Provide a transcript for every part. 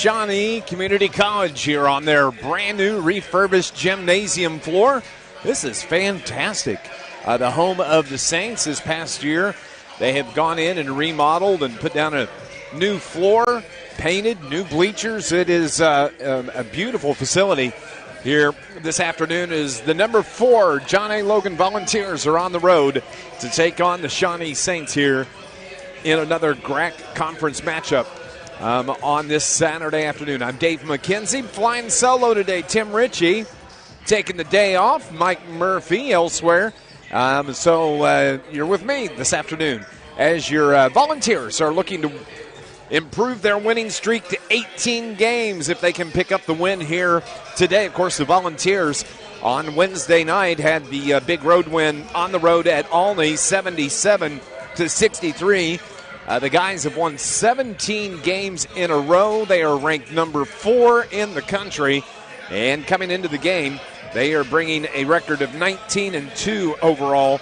Shawnee Community College here on their brand new refurbished gymnasium floor. This is fantastic. The home of the Saints this past year. They have gone in and remodeled and put down a new floor, painted, new bleachers. It is a beautiful facility here this afternoon as the number 4 John A. Logan Volunteers are on the road to take on the Shawnee Saints here in another GRAC conference matchup on this Saturday afternoon. I'm Dave McKenzie, flying solo today. Tim Ritchie taking the day off. Mike Murphy elsewhere. So you're with me this afternoon as your Volunteers are looking to improve their winning streak to 18 games if they can pick up the win here today. Of course, the Volunteers on Wednesday night had the big road win on the road at Alney, 77-63. The guys have won 17 games in a row. They are ranked number 4 in the country. And coming into the game, they are bringing a record of 19-2 overall,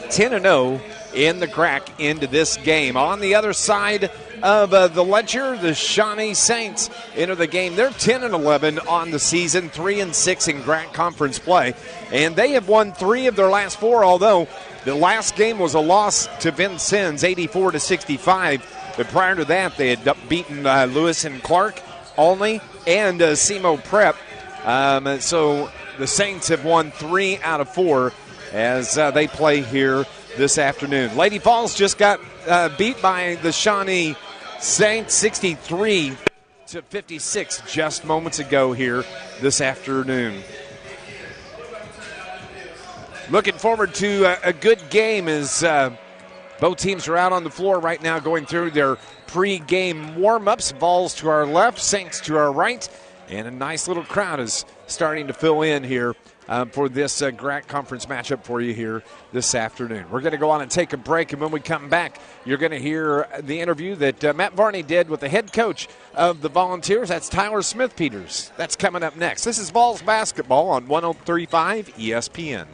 10-0 in the GRAC into this game. On the other side of the ledger, the Shawnee Saints enter the game. They're 10-11 on the season, 3-6 in GRAC conference play. And they have won 3 of their last 4, although the last game was a loss to Vincennes, 84-65. But prior to that, they had beaten Lewis and Clark, Alney, and SEMO Prep. So the Saints have won 3 out of 4 as they play here this afternoon. Lady Falls just got beat by the Shawnee Saints 63-56 just moments ago here this afternoon. Looking forward to a good game as both teams are out on the floor right now going through their pre-game warm-ups. Vols to our left, Saints to our right, and a nice little crowd is starting to fill in here for this GRAC conference matchup for you here this afternoon. We're going to go on and take a break, and when we come back, you're going to hear the interview that Matt Varney did with the head coach of the Volunteers. That's Tyler Smith-Peters. That's coming up next. This is Vols basketball on 103.5 ESPN.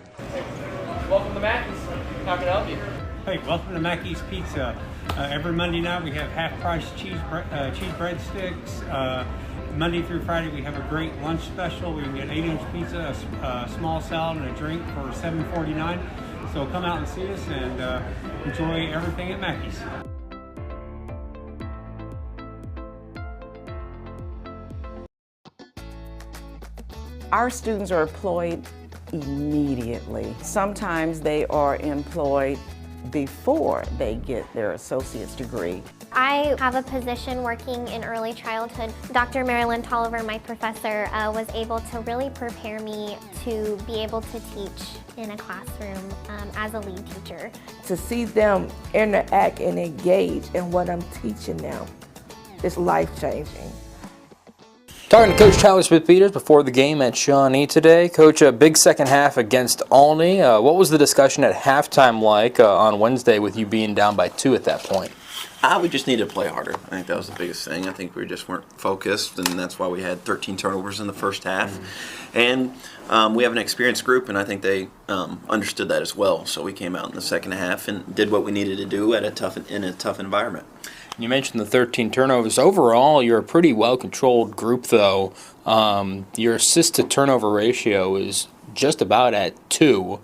Welcome to Mackey's. How can I help you? Hey, welcome to Mackey's Pizza. Every Monday night we have half-price cheese breadsticks. Monday through Friday we have a great lunch special. We can get 8-inch pizza, a small salad, and a drink for $7.49. So come out and see us and enjoy everything at Mackey's. Our students are employed immediately. Sometimes they are employed before they get their associate's degree. I have a position working in early childhood. Dr. Marilyn Tolliver, my professor, was able to really prepare me to be able to teach in a classroom as a lead teacher. To see them interact and engage in what I'm teaching them is life-changing. Talking to Coach Tyler Smith-Peters before the game at Shawnee today. Coach, a big second half against Alney. What was the discussion at halftime like on Wednesday with you being down by 2 at that point? We just needed to play harder. I think that was the biggest thing. I think we just weren't focused, and that's why we had 13 turnovers in the first half. Mm-hmm. And we have an experienced group, and I think they understood that as well. So we came out in the second half and did what we needed to do in a tough environment. You mentioned the 13 turnovers. Overall, you're a pretty well-controlled group, though. Your assist-to-turnover ratio is just about at 2,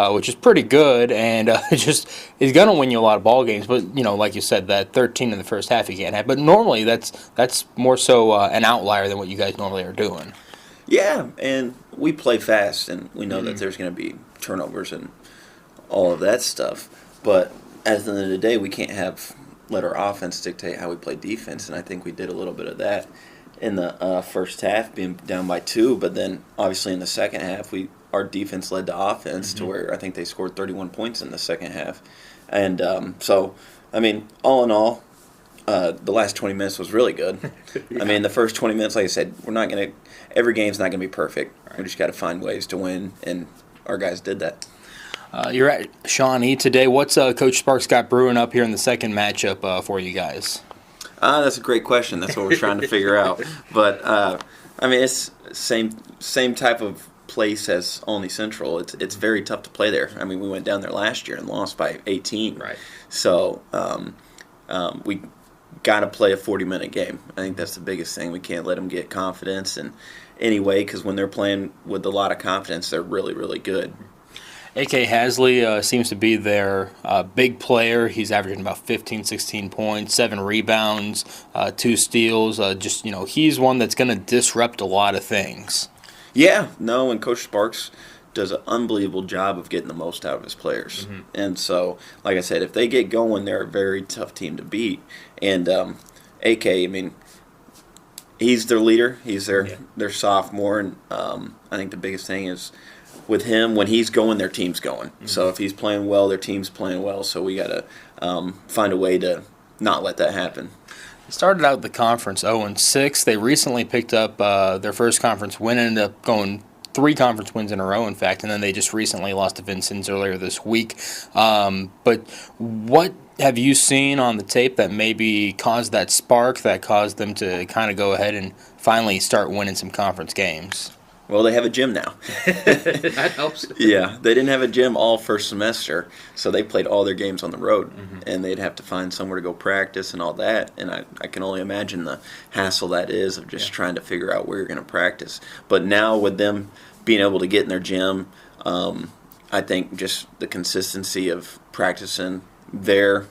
which is pretty good, and is going to win you a lot of ball games. But, like you said, that 13 in the first half you can't have. But normally that's more so an outlier than what you guys normally are doing. Yeah, and we play fast, and we know that there's going to be turnovers and all of that stuff. But at the end of the day, we can't let our offense dictate how we play defense, and I think we did a little bit of that in the first half, being down by 2. But then, obviously, in the second half, our defense led to offense to where I think they scored 31 points in the second half. And so, I mean, all in all, the last 20 minutes was really good. I mean, the first 20 minutes, like I said, every game's not going to be perfect. Right. We just got to find ways to win, and our guys did that. You're at Shawnee today. What's Coach Sparks got brewing up here in the second matchup for you guys? That's a great question. That's what we're trying to figure out. But, I mean, it's same type of place as Olney Central. It's very tough to play there. I mean, we went down there last year and lost by 18. Right. So we got to play a 40-minute game. I think that's the biggest thing. We can't let them get confidence in any way, because when they're playing with a lot of confidence, they're really, really good. A.K. Hasley seems to be their big player. He's averaging about 15, 16 points, 7 rebounds, 2 steals. He's one that's going to disrupt a lot of things. Yeah, no, and Coach Sparks does an unbelievable job of getting the most out of his players. Mm-hmm. And so, like I said, if they get going, they're a very tough team to beat. And AK, I mean, he's their leader. He's their sophomore. And I think the biggest thing is with him, when he's going, their team's going. Mm-hmm. So if he's playing well, their team's playing well. So we got to find a way to not let that happen. They started out the conference 0-6. They recently picked up their first conference win, ended up going 3 conference wins in a row, in fact, and then they just recently lost to Vincennes earlier this week. But what have you seen on the tape that maybe caused that spark, that caused them to kind of go ahead and finally start winning some conference games? Well, they have a gym now. That helps. Yeah, they didn't have a gym all first semester, so they played all their games on the road, and they'd have to find somewhere to go practice and all that. And I can only imagine the hassle that is of just trying to figure out where you're going to practice. But now with them being able to get in their gym, I think just the consistency of practicing there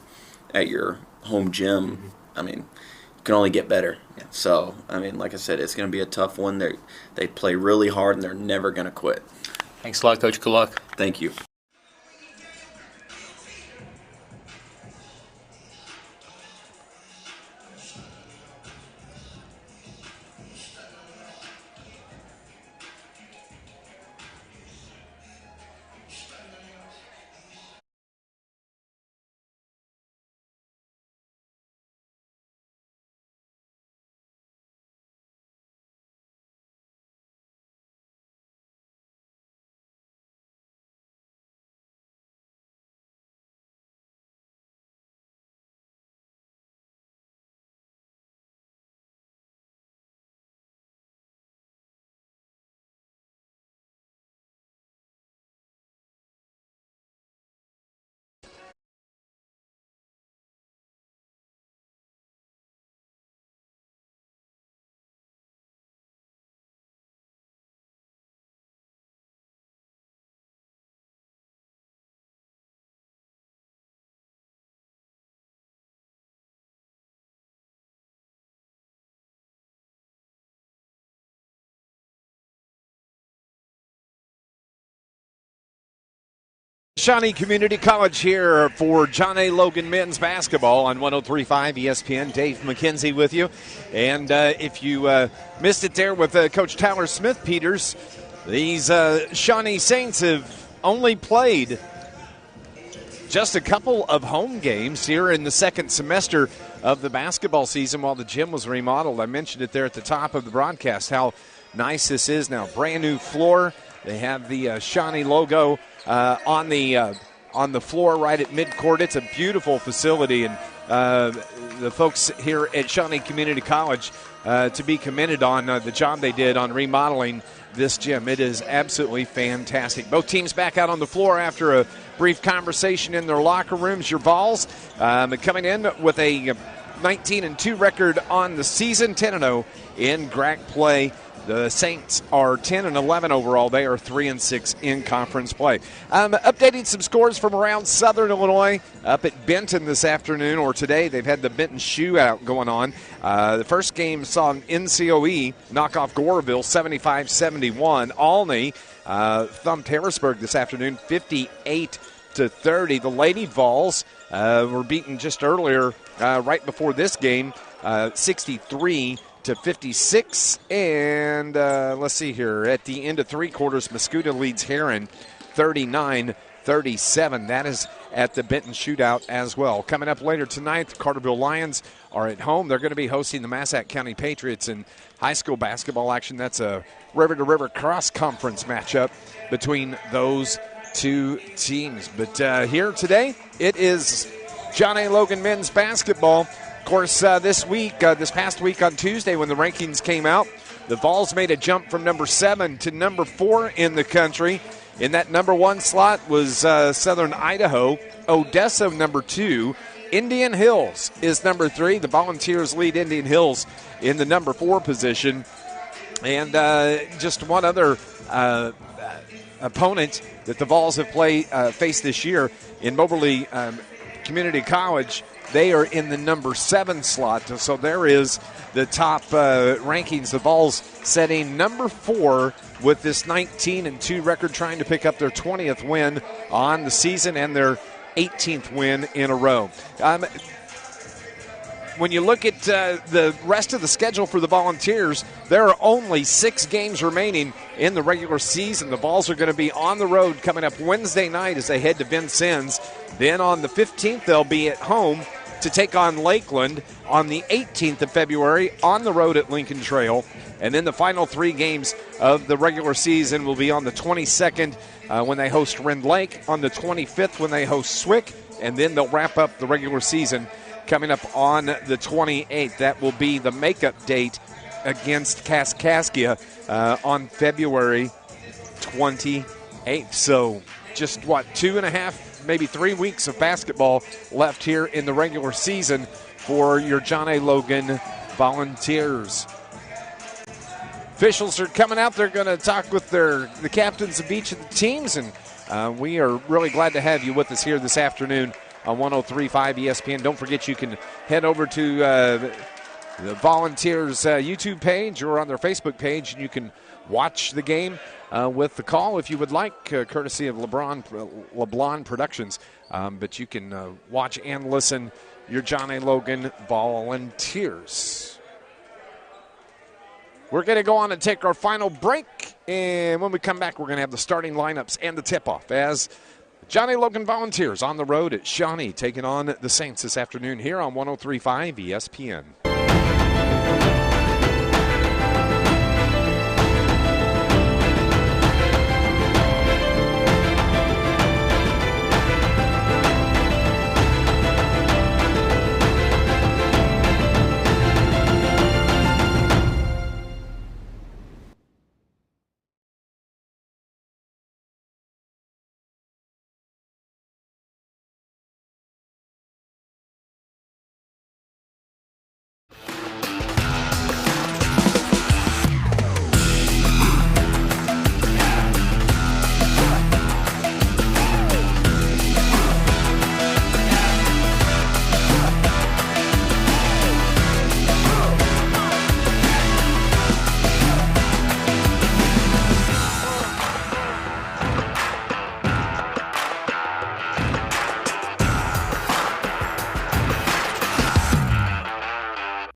at your home gym, I mean, can only get better. Yeah. So, I mean, like I said, it's going to be a tough one. They play really hard, and they're never going to quit. Thanks a lot, Coach. Good luck. Thank you. Shawnee Community College here for John A. Logan men's basketball on 103.5 ESPN. Dave McKenzie with you. And if you missed it there with Coach Tyler Smith-Peters, these Shawnee Saints have only played just a couple of home games here in the second semester of the basketball season while the gym was remodeled. I mentioned it there at the top of the broadcast, how nice this is now. Brand new floor. They have the Shawnee logo on the floor right at midcourt. It's a beautiful facility, and the folks here at Shawnee Community College to be commended on the job they did on remodeling this gym. It is absolutely fantastic. Both teams back out on the floor after a brief conversation in their locker rooms. Your Vols coming in with a 19-2 record on the season, 10-0 in GRAC play. The Saints are 10-11 overall. They are 3-6 in conference play. Updating some scores from around Southern Illinois up at Benton this afternoon or today. They've had the Benton shootout going on. The first game saw an NCOE knock off Goreville 75-71. Olney thumped Harrisburg this afternoon 58-30. The Lady Vols were beaten just earlier, right before this game, 63-56, and let's see here. At the end of three quarters, Mascoutah leads Heron 39-37. That is at the Benton shootout as well. Coming up later tonight, the Carterville Lions are at home. They're going to be hosting the Massac County Patriots in high school basketball action. That's a river-to-river cross-conference matchup between those two teams. But here today, it is John A. Logan men's basketball. Of course, this past week on Tuesday when the rankings came out, the Vols made a jump from number 7 to number 4 in the country. In that number 1 slot was Southern Idaho. Odessa, number 2. Indian Hills is number 3. The Volunteers lead Indian Hills in the number 4 position. And just one other opponent that the Vols have faced this year in Moberly Community College. They are in the number 7 slot. So there is the top rankings. The Vols setting number 4 with this 19-2 record, trying to pick up their 20th win on the season and their 18th win in a row. When you look at the rest of the schedule for the Volunteers, there are only 6 games remaining in the regular season. The Vols are going to be on the road coming up Wednesday night as they head to Vincennes. Then on the 15th, they'll be at home to take on Lakeland. On the 18th of February, on the road at Lincoln Trail. And then the final 3 games of the regular season will be on the 22nd when they host Rend Lake, on the 25th when they host Swick, and then they'll wrap up the regular season coming up on the 28th. That will be the makeup date against Kaskaskia on February 28th. So just, 2.5, maybe 3 weeks of basketball left here in the regular season for your John A. Logan Volunteers. Officials are coming out. They're going to talk with the captains of each of the teams, and we are really glad to have you with us here this afternoon on 103.5 ESPN. Don't forget you can head over to the Volunteers YouTube page or on their Facebook page, and you can watch the game with the call if you would like, courtesy of LeBlanc Productions. But you can watch and listen your John A. Logan Volunteers. We're going to go on and take our final break, and when we come back, we're going to have the starting lineups and the tip-off as John A. Logan Volunteers on the road at Shawnee, taking on the Saints this afternoon here on 103.5 ESPN.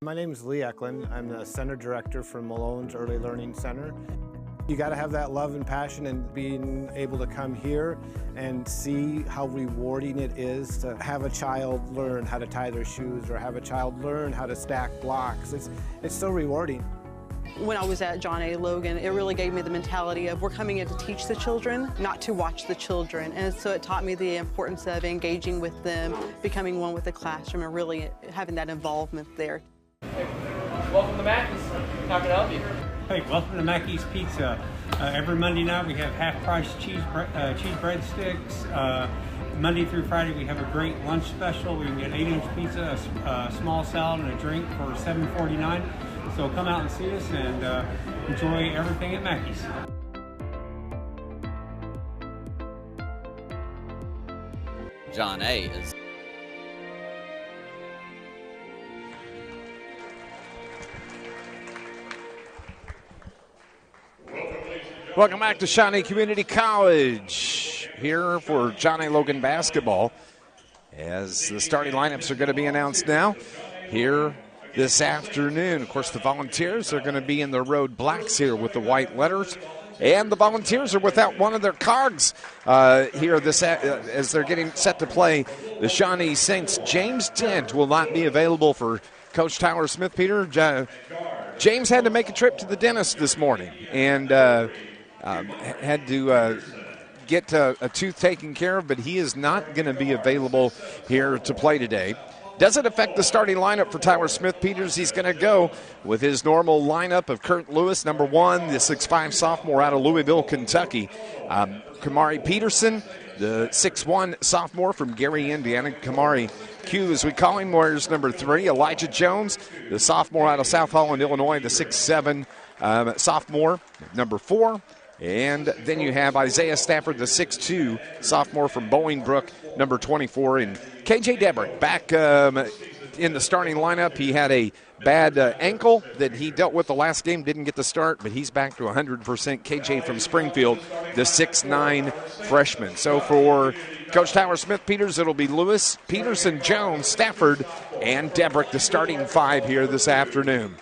My name is Lee Eklund. I'm the Center Director for Malone's Early Learning Center. You got to have that love and passion, and being able to come here and see how rewarding it is to have a child learn how to tie their shoes or have a child learn how to stack blocks. It's so rewarding. When I was at John A. Logan, it really gave me the mentality of we're coming in to teach the children, not to watch the children. And so it taught me the importance of engaging with them, becoming one with the classroom, and really having that involvement there. Hey, welcome to Mackey's. How can I help you? Hey, welcome to Mackey's Pizza. Every Monday night we have half-price cheese breadsticks. Monday through Friday we have a great lunch special. We can get 8-inch pizza, a small salad, and a drink for $7.49. So come out and see us and enjoy everything at Mackey's. John A. is Welcome back to Shawnee Community College here for John A. Logan basketball, as the starting lineups are going to be announced now here this afternoon. Of course, the Volunteers are going to be in their road blacks here with the white letters, and the Volunteers are without one of their cogs here as they're getting set to play the Shawnee Saints. James Dent will not be available for Coach Tyler Smith. Peter, James had to make a trip to the dentist this morning and had to get a tooth taken care of, but he is not going to be available here to play today. Does it affect the starting lineup for Tyler Smith-Peters? He's going to go with his normal lineup of Kurt Lewis, number 1, the 6'5 sophomore out of Louisville, Kentucky. Kamari Peterson, the 6'1 sophomore from Gary, Indiana. Kamari Q, as we call him, wears number 3. Elijah Jones, the sophomore out of South Holland, Illinois, the 6'7 sophomore, number 4. And then you have Isaiah Stafford, the 6'2 sophomore from Bolingbrook, number 24. And KJ Debrick back in the starting lineup. He had a bad ankle that he dealt with the last game, didn't get the start, but he's back to 100%. KJ from Springfield, the 6'9 freshman. So for Coach Tyler Smith-Peters, it'll be Lewis, Peterson, Jones, Stafford, and Debrick, the starting 5 here this afternoon.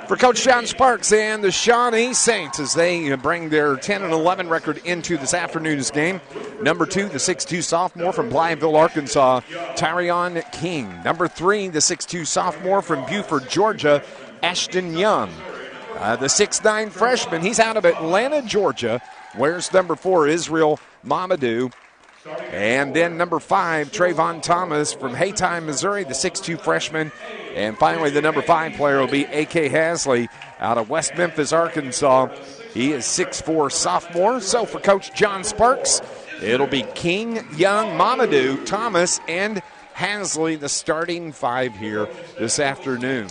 For Coach John Sparks and the Shawnee Saints as they bring their 10-11 record into this afternoon's game. Number 2, the 6'2 sophomore from Blytheville, Arkansas, Tyrion King. Number 3, the 6'2 sophomore from Buford, Georgia, Ashton Young. The 6'9 freshman, he's out of Atlanta, Georgia, wears number 4, Israel Mamadou. And then number 5, Trayvon Thomas from Haytime, Missouri, the 6'2 freshman. And finally, the number 5 player will be A.K. Hasley out of West Memphis, Arkansas. He is 6'4 sophomore. So for Coach John Sparks, it'll be King, Young, Mamadou, Thomas, and Hasley, the starting 5 here this afternoon.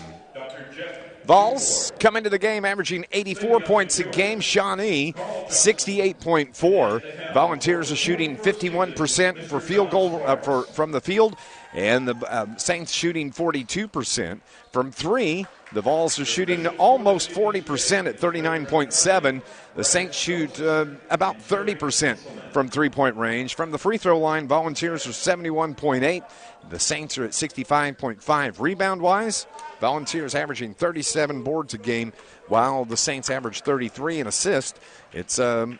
Vols come into the game averaging 84 points a game. Shawnee, 68.4. Volunteers are shooting 51% for field goal from the field, and the Saints shooting 42%. From 3, the Vols are shooting almost 40% at 39.7. The Saints shoot about 30% from three-point range. From the free throw line, Volunteers are 71.8. The Saints are at 65.5. Rebound-wise, Volunteers averaging 37 boards a game, while the Saints average 33 and assist. It's about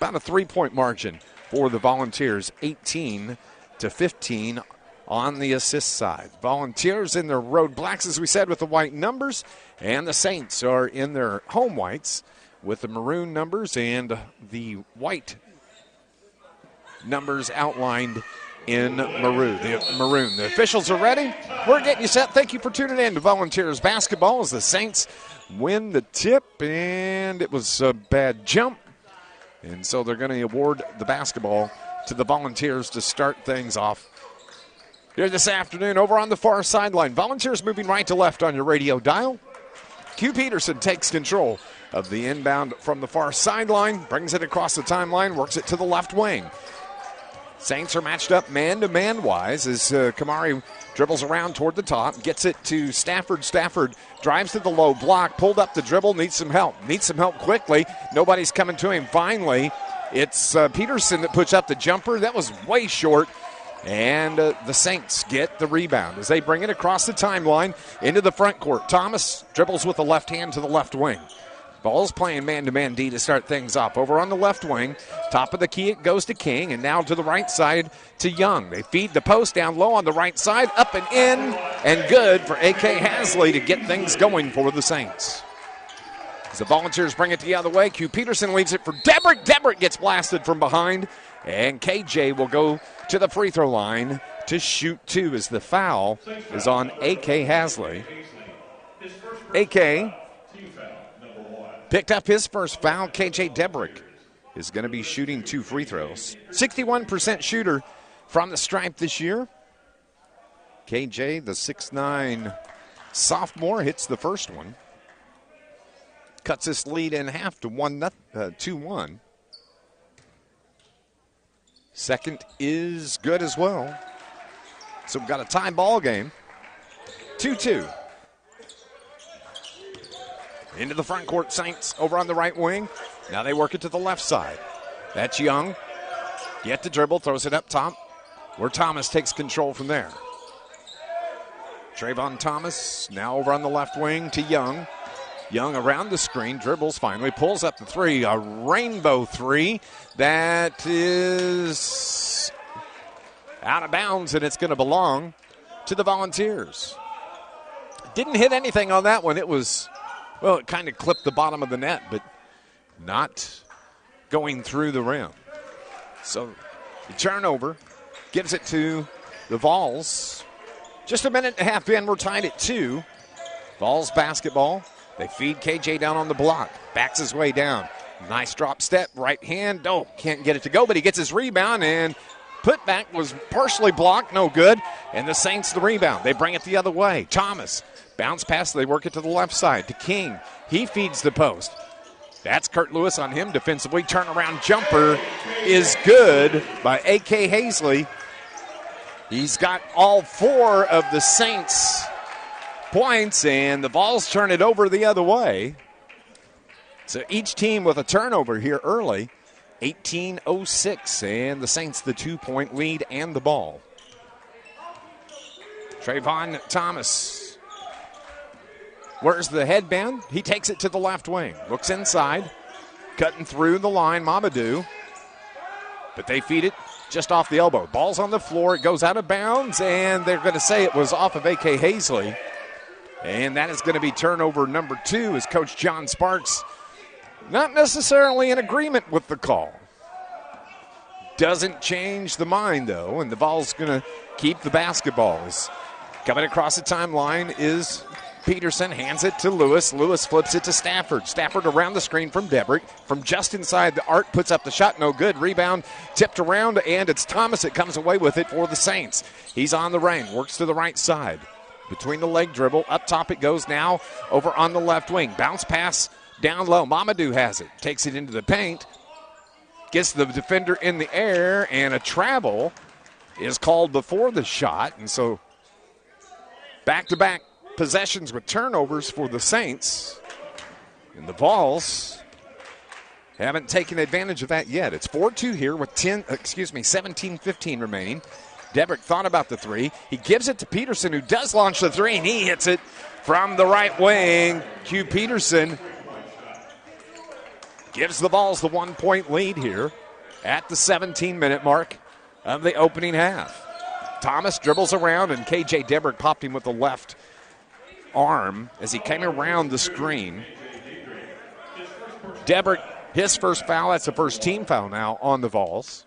a three-point margin for the Volunteers, 18-15 on the assist side. Volunteers in their road blacks, as we said, with the white numbers, and the Saints are in their home whites with the maroon numbers and the white numbers outlined in maroon. The officials are ready. We're getting you set. Thank you for tuning in to Volunteers basketball as the Saints win the tip, and it was a bad jump. And so they're going to award the basketball to the Volunteers to start things off here this afternoon. Over on the far sideline, Volunteers moving right to left on your radio dial. Q Peterson takes control of the inbound from the far sideline, brings it across the timeline, works it to the left wing. Saints are matched up man-to-man wise as Kamari dribbles around toward the top, gets it to Stafford. Stafford drives to the low block, pulled up the dribble, needs some help quickly. Nobody's coming to him. Finally, it's Peterson that puts up the jumper. That was way short. And the Saints get the rebound as they bring it across the timeline into the front court. Thomas dribbles with the left hand to the left wing. Ball's playing man-to-man D to start things off. Over on the left wing, top of the key, it goes to King, and now to the right side to Young. They feed the post down low on the right side, up and in, and good for A.K. Hasley to get things going for the Saints. As the Volunteers bring it the other way, Q Peterson leaves it for Debrick. Debrick gets blasted from behind, and KJ will go to the free throw line to shoot 2 as the foul is on A.K. Hasley. A.K. picked up his first foul. KJ Debrick is going to be shooting 2 free throws. 61% shooter from the stripe this year. KJ, the 6'9 sophomore, hits the first one. Cuts this lead in half to 2-1. Second is good as well. So we've got a tie ball game. 2-2. Into the front court, Saints over on the right wing. Now they work it to the left side. That's Young. Get the dribble, throws it up top, where Thomas takes control from there. Trayvon Thomas now over on the left wing to Young. Young around the screen, dribbles finally, pulls up the 3, a rainbow 3 that is out of bounds, and it's going to belong to the Volunteers. Didn't hit anything on that one. It was, well, it kind of clipped the bottom of the net, but not going through the rim. So the turnover gives it to the Vols. Just a minute and a half in, we're tied at 2. Vols basketball. They feed KJ down on the block. Backs his way down. Nice drop step, right hand. Oh, can't get it to go, but he gets his rebound, and putback was partially blocked, no good. And the Saints the rebound. They bring it the other way. Thomas, bounce pass, they work it to the left side to King. He feeds the post. That's Kurt Lewis on him defensively. Turnaround jumper is good by A.K. Hazley. He's got all 4 of the Saints' points, and the Vols turn it over the other way. So each team with a turnover here early. 18:06, and the Saints the 2-point lead and the ball. Trayvon Thomas. Where's the headband? He takes it to the left wing. Looks inside. Cutting through the line, Mamadou. But they feed it just off the elbow. Ball's on the floor. It goes out of bounds, and they're going to say it was off of A.K. Hazley. And that is going to be turnover number 2 as Coach John Sparks not necessarily in agreement with the call. Doesn't change the mind, though, and the Vols going to keep the basketballs. Coming across the timeline is Peterson, hands it to Lewis. Lewis flips it to Stafford. Stafford around the screen from Debrick. From just inside the arc, puts up the shot, no good. Rebound tipped around, and it's Thomas that comes away with it for the Saints. He's on the rein, works to the right side. Between the leg dribble, up top it goes now, over on the left wing. Bounce pass down low. Mamadou has it, takes it into the paint, gets the defender in the air, and a travel is called before the shot. And so back-to-back possessions with turnovers for the Saints. And the Vols haven't taken advantage of that yet. It's 4-2 here with 17:15 remaining. Debrick thought about the 3. He gives it to Peterson, who does launch the 3, and he hits it from the right wing. Q. Peterson gives the Vols the 1-point lead here at the 17-minute mark of the opening half. Thomas dribbles around, and K.J. Debrick popped him with the left arm as he came around the screen. Debrick, his first foul. That's the first team foul now on the Vols.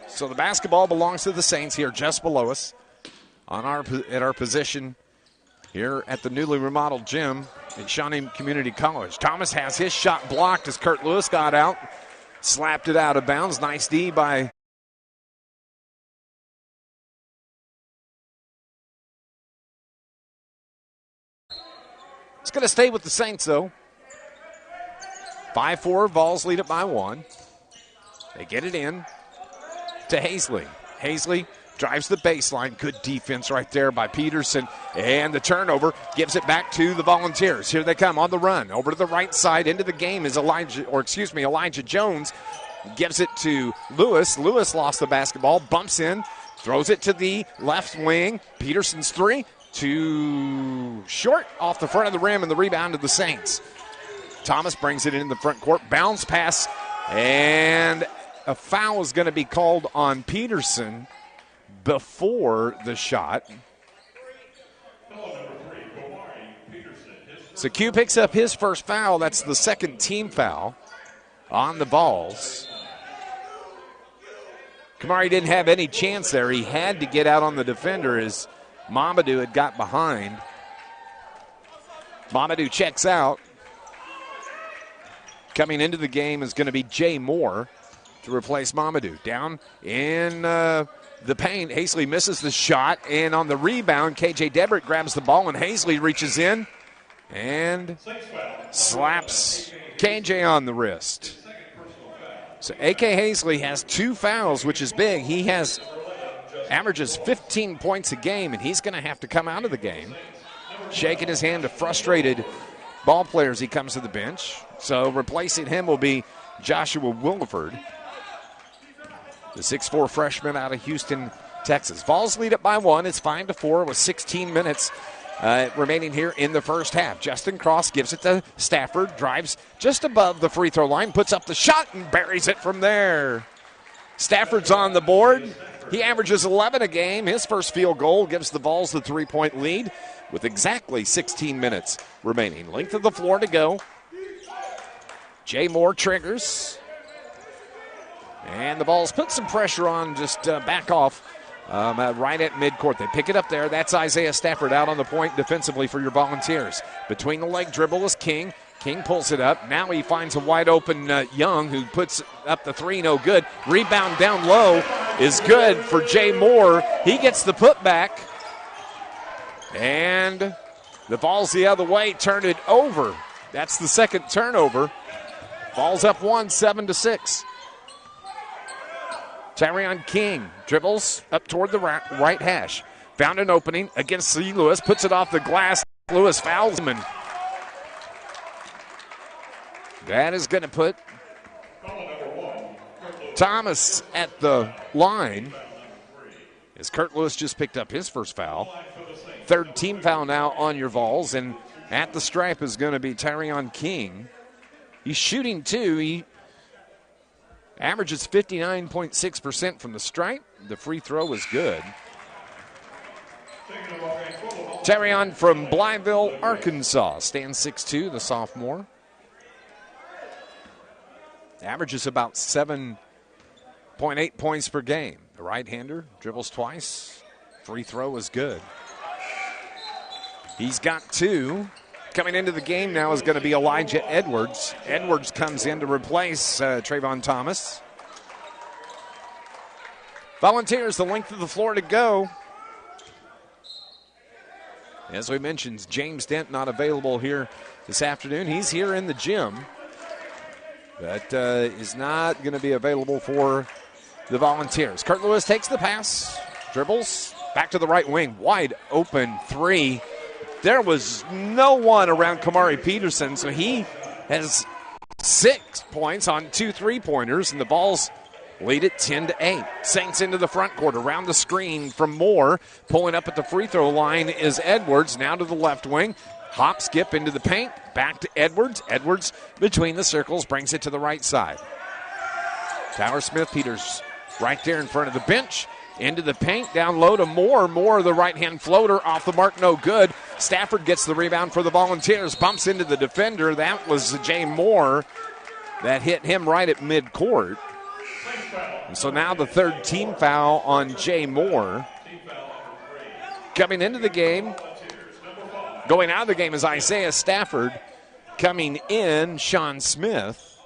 So the basketball belongs to the Saints here just below us at our position here at the newly remodeled gym at Shawnee Community College. Thomas has his shot blocked as Kurt Lewis got out, slapped it out of bounds. Nice D by it's going to stay with the Saints, though. 5-4, Vols lead it by 1. They get it in to Hazley. Hazley drives the baseline. Good defense right there by Peterson. And the turnover gives it back to the Volunteers. Here they come on the run. Over to the right side. Into the game is Elijah Jones. Gives it to Lewis. Lewis lost the basketball. Bumps in. Throws it to the left wing. Peterson's 3. Too short off the front of the rim, and the rebound to the Saints. Thomas brings it in the front court. Bounce pass. And a foul is going to be called on Peterson before the shot. So Q picks up his first foul. That's the second team foul on the Vols. Kamari didn't have any chance there. He had to get out on the defender as Mamadou had got behind. Mamadou checks out. Coming into the game is going to be Jay Moore to replace Mamadou. Down in the paint, Hazley misses the shot, and on the rebound, K.J. Debrick grabs the ball, and Hazley reaches in and slaps K.J. on the wrist. So A.K. Hazley has 2 fouls, which is big. He averages 15 points a game, and he's going to have to come out of the game. Shaking his hand to frustrated ball players, he comes to the bench. So replacing him will be Joshua Williford, the 6'4 freshman out of Houston, Texas. Vols lead it by 1. It's 5-4 with 16 minutes remaining here in the first half. Justin Cross gives it to Stafford, drives just above the free throw line, puts up the shot, and buries it from there. Stafford's on the board. He averages 11 a game. His first field goal gives the Vols the 3-point lead with exactly 16 minutes remaining. Length of the floor to go. Jay Moore triggers. And the Vols put some pressure on, just back off right at midcourt. They pick it up there. That's Isaiah Stafford out on the point defensively for your Volunteers. Between the leg dribble is King. King pulls it up. Now he finds a wide open Young, who puts up the three, no good. Rebound down low is good for Jay Moore. He gets the putback. And the ball's the other way. Turn it over. That's the second turnover. Ball's up 7-6. Tyrion King dribbles up toward the right hash. Found an opening against C. Lewis. Puts it off the glass. Lewis fouls him. And that is going to put Thomas at the line as Kurt Lewis just picked up his first foul. Third team foul now on your Vols, and at the stripe is going to be Tyrion King. He's shooting two. He averages 59.6% from the stripe. The free throw is good. Tyrion from Blytheville, Arkansas, stands 6'2", the sophomore. Averages about 7.8 points per game. The right-hander dribbles twice. Free throw is good. He's got two. Coming into the game now is going to be Elijah Edwards. Edwards comes in to replace Trayvon Thomas. Volunteers, the length of the floor to go. As we mentioned, James Dent not available here this afternoon. He's here in the gym, but is not going to be available for the Volunteers. Kurt Lewis takes the pass, dribbles, back to the right wing, wide open three. There was no one around Kamari Peterson, so he has 6 points on 2 3-pointers, and the Vols lead it 10-8. Saints into the front court, around the screen from Moore. Pulling up at the free throw line is Edwards, now to the left wing. Hop, skip into the paint, back to Edwards. Edwards between the circles, brings it to the right side. Tyler Smith-Peters right there in front of the bench. Into the paint, down low to Moore. Moore, the right-hand floater, off the mark, no good. Stafford gets the rebound for the Volunteers, bumps into the defender. That was Jay Moore that hit him right at midcourt. And so now the third team foul on Jay Moore. Coming into the game, going out of the game is Isaiah Stafford. Coming in, Sean Smith.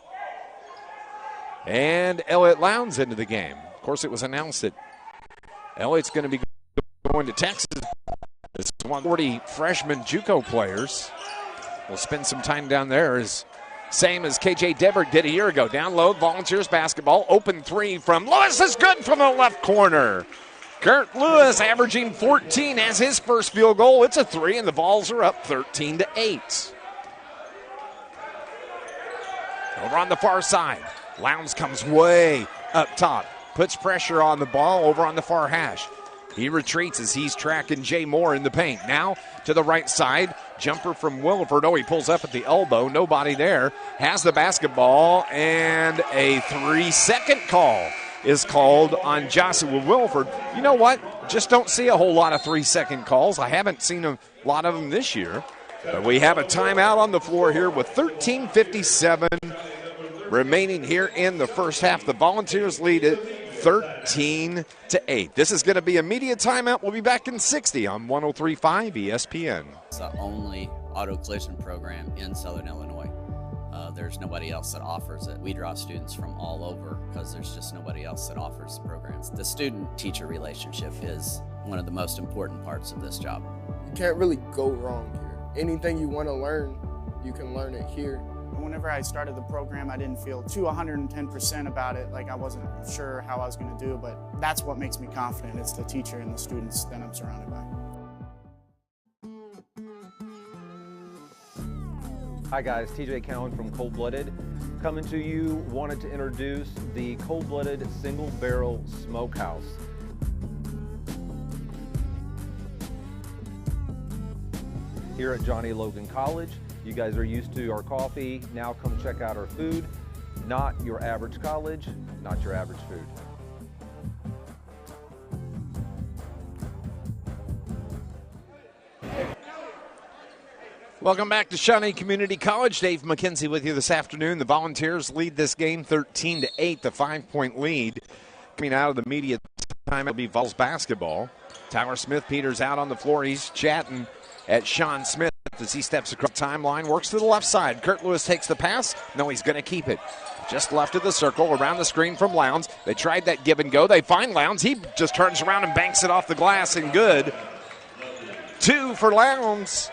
And Elliott Lowndes into the game. Of course, it was announced that Elliott's going to be going to Texas. This is one of the 40 freshman JUCO players. Will spend some time down there. Same as KJ Deberg did a year ago. Down low, Volunteers basketball. Open three from Lewis is good from the left corner. Kurt Lewis averaging 14 as his first field goal. It's a three, and the Vols are up 13-8. Over on the far side, Lowndes comes way up top. Puts pressure on the ball over on the far hash. He retreats as he's tracking Jay Moore in the paint. Now to the right side. Jumper from Williford. Oh, he pulls up at the elbow. Nobody there. Has the basketball, and a 3-second call is called on Joshua Williford. You know what? Just don't see a whole lot of 3-second calls. I haven't seen a lot of them this year. But we have a timeout on the floor here with 13:57 remaining here in the first half. The Volunteers lead it 13-8. This is going to be a media timeout. We'll be back in 60 on 103.5 ESPN. It's the only auto collision program in Southern Illinois. There's nobody else that offers it. We draw students from all over because there's just nobody else that offers the programs. The student-teacher relationship is one of the most important parts of this job. You can't really go wrong here. Anything you want to learn, you can learn it here. Whenever I started the program, I didn't feel too 110% about it. Like I wasn't sure how I was going to do, but that's what makes me confident. It's the teacher and the students that I'm surrounded by. Hi guys, TJ Cowan from Cold Blooded. Coming to you, wanted to introduce the Cold Blooded Single Barrel Smokehouse. Here at Johnny Logan College, you guys are used to our coffee. Now come check out our food. Not your average college, not your average food. Welcome back to Shawnee Community College. Dave McKenzie with you this afternoon. The Volunteers lead this game 13-8, the 5-point lead. Coming out of the media time it'll be Vols basketball. Tyler Smith-Peters out on the floor. He's chatting at Sean Smith as he steps across the timeline, works to the left side. Kurt Lewis takes the pass. No, he's going to keep it. Just left of the circle, around the screen from Lowndes. They tried that give and go. They find Lowndes. He just turns around and banks it off the glass and good. 2 for Lowndes.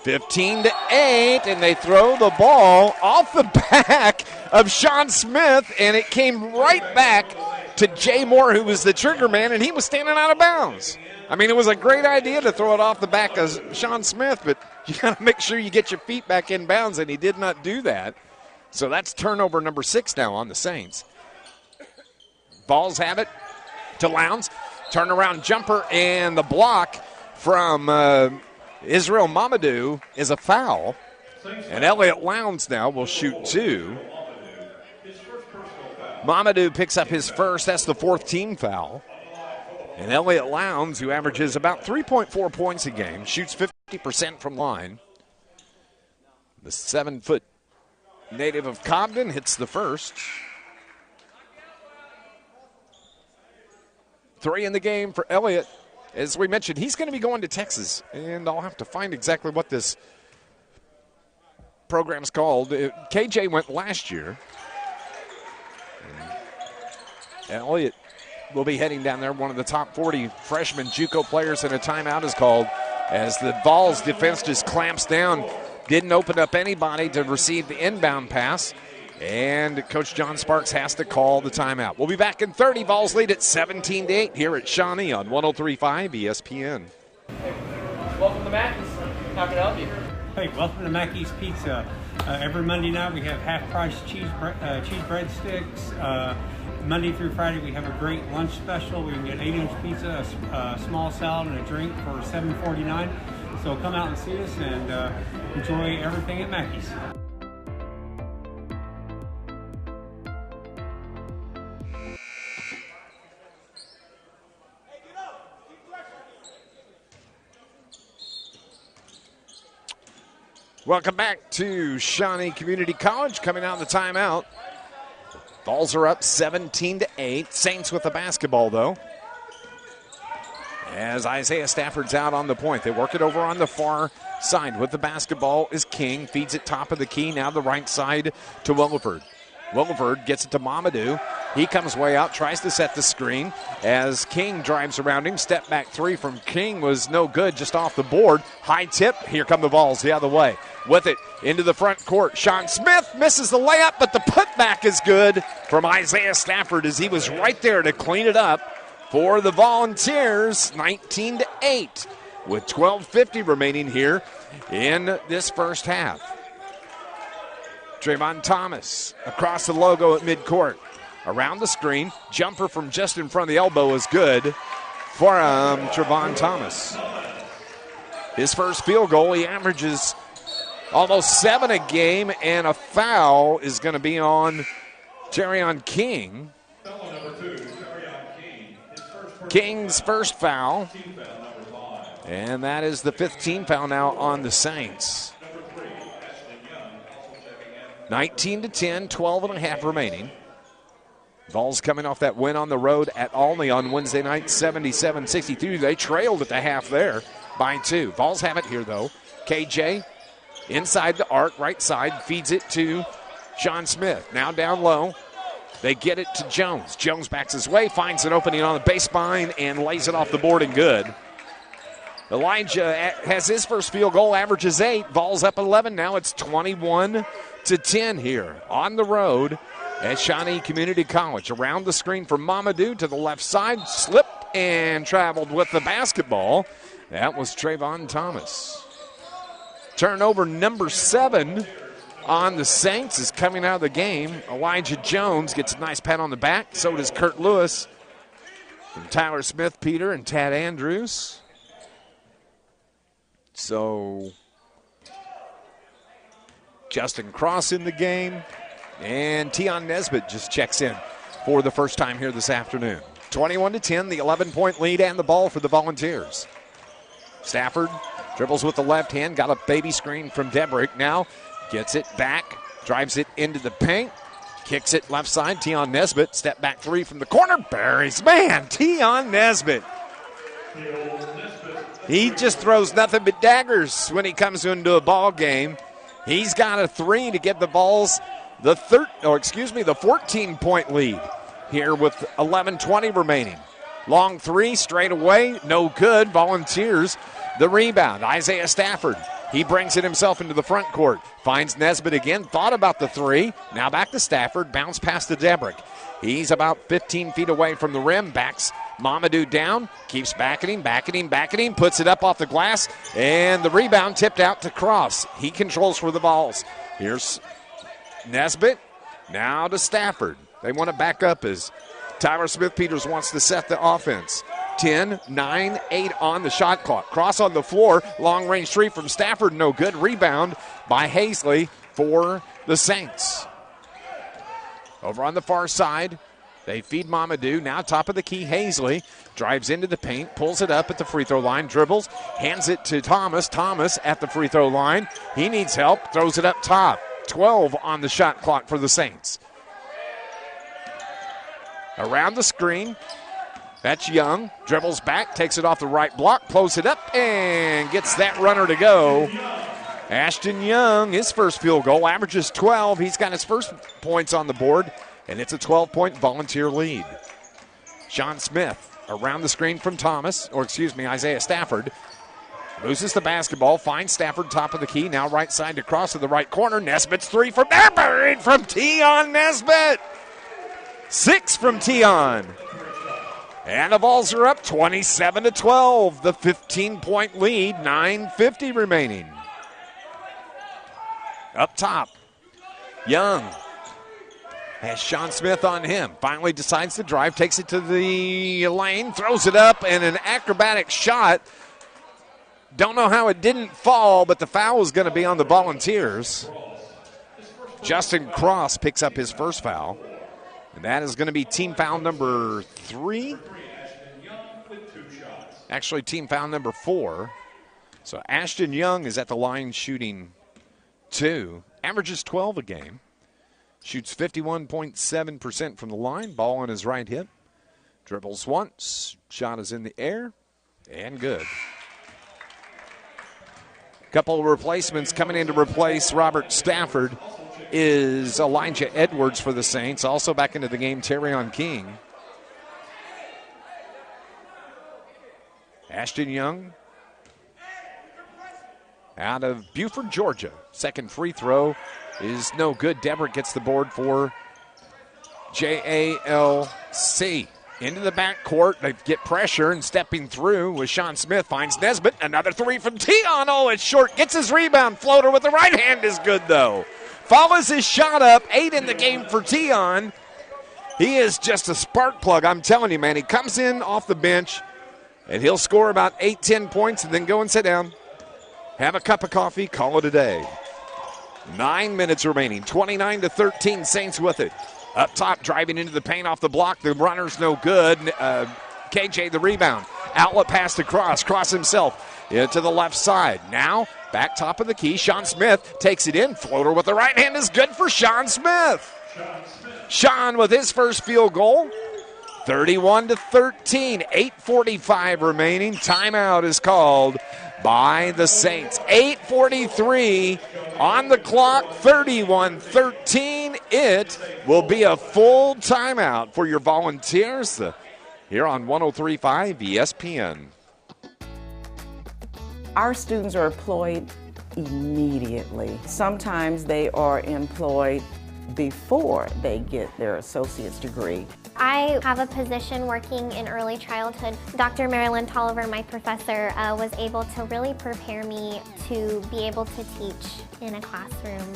15-8, and they throw the ball off the back of Sean Smith, and it came right back to Jay Moore, who was the trigger man, and he was standing out of bounds. I mean, it was a great idea to throw it off the back of Sean Smith, but you got to make sure you get your feet back in bounds, and he did not do that. So that's turnover number 6 now on the Saints. Vols have it to Lowndes. Turnaround jumper, and the block from Israel Mamadou is a foul. And Elliott Lowndes now will shoot 2. Mamadou picks up his first. That's the 4th team foul. And Elliott Lowndes, who averages about 3.4 points a game, shoots 50% from line. The 7-foot native of Cobden hits the first. 3 in the game for Elliott. As we mentioned, he's going to be going to Texas, and I'll have to find exactly what this program's called. KJ went last year. Elliott will be heading down there. One of the top 40 freshman JUCO players, and a timeout is called as the Vols defense just clamps down. Didn't open up anybody to receive the inbound pass, and Coach John Sparks has to call the timeout. We'll be back in 30. Vols lead at 17-8 here at Shawnee on 103.5 ESPN. Hey, welcome to Mackey's. How can I help you? Hey, welcome to Mackey's Pizza. Every Monday night we have half-price cheese breadsticks. Monday through Friday we have a great lunch special. We can get 8-inch pizza, a small salad, and a drink for $7.49. So come out and see us and enjoy everything at Mackey's. Welcome back to Shawnee Community College. Coming out of the timeout. Vols are up 17-8. Saints with the basketball, though. As Isaiah Stafford's out on the point. They work it over on the far side. With the basketball is King. Feeds it top of the key. Now the right side to Williford. Williford gets it to Mamadou. He comes way out, tries to set the screen as King drives around him. Step back 3 from King was no good, just off the board. High tip. Here come the Vols the other way. With it into the front court. Sean Smith misses the layup, but the putback is good from Isaiah Stafford as he was right there to clean it up for the Volunteers. 19-8 with 12:50 remaining here in this first half. Trayvon Thomas across the logo at midcourt. Around the screen, jumper from just in front of the elbow is good for Trayvon Thomas. His first field goal, he averages almost 7 a game, and a foul is going to be on Terrion King. King's first foul, and that is the 5th team foul now on the Saints. 19-10, 12.5 remaining. Vols coming off that win on the road at Olney on Wednesday night, 77-63. They trailed at the half there by 2. Vols have it here, though. KJ inside the arc, right side, feeds it to Sean Smith. Now down low. They get it to Jones. Jones backs his way, finds an opening on the baseline, and lays it off the board and good. Elijah has his first field goal, averages 8. Vols up 11. Now it's 21-10 here on the road at Shawnee Community College. Around the screen from Mamadou to the left side. Slipped and traveled with the basketball. That was Trayvon Thomas. Turnover number 7 on the Saints is coming out of the game. Elijah Jones gets a nice pat on the back. So does Kurt Lewis. From Tyler Smith-Peter and Tad Andrews. So Justin Cross in the game. And Tion Nesbitt just checks in for the first time here this afternoon. 21-10, the 11-point lead and the ball for the Volunteers. Stafford dribbles with the left hand, got a baby screen from Debrick. Now gets it back, drives it into the paint, Kicks it left side. Tion Nesbitt. Step back three from the corner. Buries. Man, Tion Nesbitt. He just throws nothing but daggers when he comes into a ball game. He's got a three to give the Vols the 14-point lead here with 11:20 remaining. Long three straight away, no good. Volunteers the rebound. Isaiah Stafford. He brings it himself into the front court. Finds Nesbitt again. Thought about the three. Now back to Stafford. Bounce pass to Debrick. He's about 15 feet away from the rim. Backs Mamadou down. Keeps backing him. Puts it up off the glass. And the rebound tipped out to Cross. He controls for the Vols. Here's Nesbitt. Now to Stafford. They want to back up as Tyler Smith-Peters wants to set the offense. 10, 9, 8 on the shot clock. Cross on the floor. Long-range three from Stafford. No good. Rebound by Hazley for the Saints. Over on the far side, they feed Mamadou. Now top of the key, Hazley. Drives into the paint. Pulls it up at the free throw line. Dribbles. Hands it to Thomas. Thomas at the free throw line. He needs help. Throws it up top. 12 on the shot clock for the Saints. Around the screen. That's Young. Dribbles back, takes it off the right block, pulls it up, and gets that runner to go. Ashton Young, his first field goal, averages 12. He's got his first points on the board, and it's a 12-point volunteer lead. Sean Smith around the screen from Isaiah Stafford. Loses the basketball, finds Stafford top of the key, now right side to cross to the right corner. Nesbitt's three from there, buried from Tion Nesbitt. 6 from Tion. And the Vols are up 27-12. The 15-point lead, 9:50 remaining. Up top, Young has Sean Smith on him. Finally decides to drive, takes it to the lane, throws it up, and an acrobatic shot. Don't know how it didn't fall, but the foul is going to be on the Volunteers. Justin Cross picks up his first foul. And that is going to be team foul number 3. Actually, team foul number 4. So Ashton Young is at the line shooting 2. Averages 12 a game. Shoots 51.7% from the line. Ball on his right hip. Dribbles once. Shot is in the air. And good. Couple of replacements coming in to replace Robert Stafford is Elijah Edwards for the Saints. Also back into the game, Terrion King. Ashton Young out of Buford, Georgia. Second free throw is no good. Debrick gets the board for JALC. Into the backcourt. They get pressure, and stepping through with Sean Smith finds Nesbitt. Another three from Tion. Oh, it's short. Gets his rebound. Floater with the right hand is good, though. Follows his shot up. 8 in the game for Tion. He is just a spark plug, I'm telling you, man. He comes in off the bench, and he'll score about 8-10 points and then go and sit down. Have a cup of coffee. Call it a day. 9 minutes remaining. 29-13. Saints with it. Up top, driving into the paint off the block. The runner's no good. KJ the rebound. Outlet pass to Cross. Cross himself to the left side. Now, back top of the key. Sean Smith takes it in. Floater with the right hand is good for Sean Smith. Sean with his first field goal. 31-13. 8:45 remaining. Timeout is called by the Saints. 8:43 on the clock. 31-13. It will be a full timeout for your Volunteers here on 103.5 ESPN. Our students are employed immediately. Sometimes they are employed before they get their associate's degree. I have a position working in early childhood. Dr. Marilyn Tolliver, my professor, was able to really prepare me to be able to teach in a classroom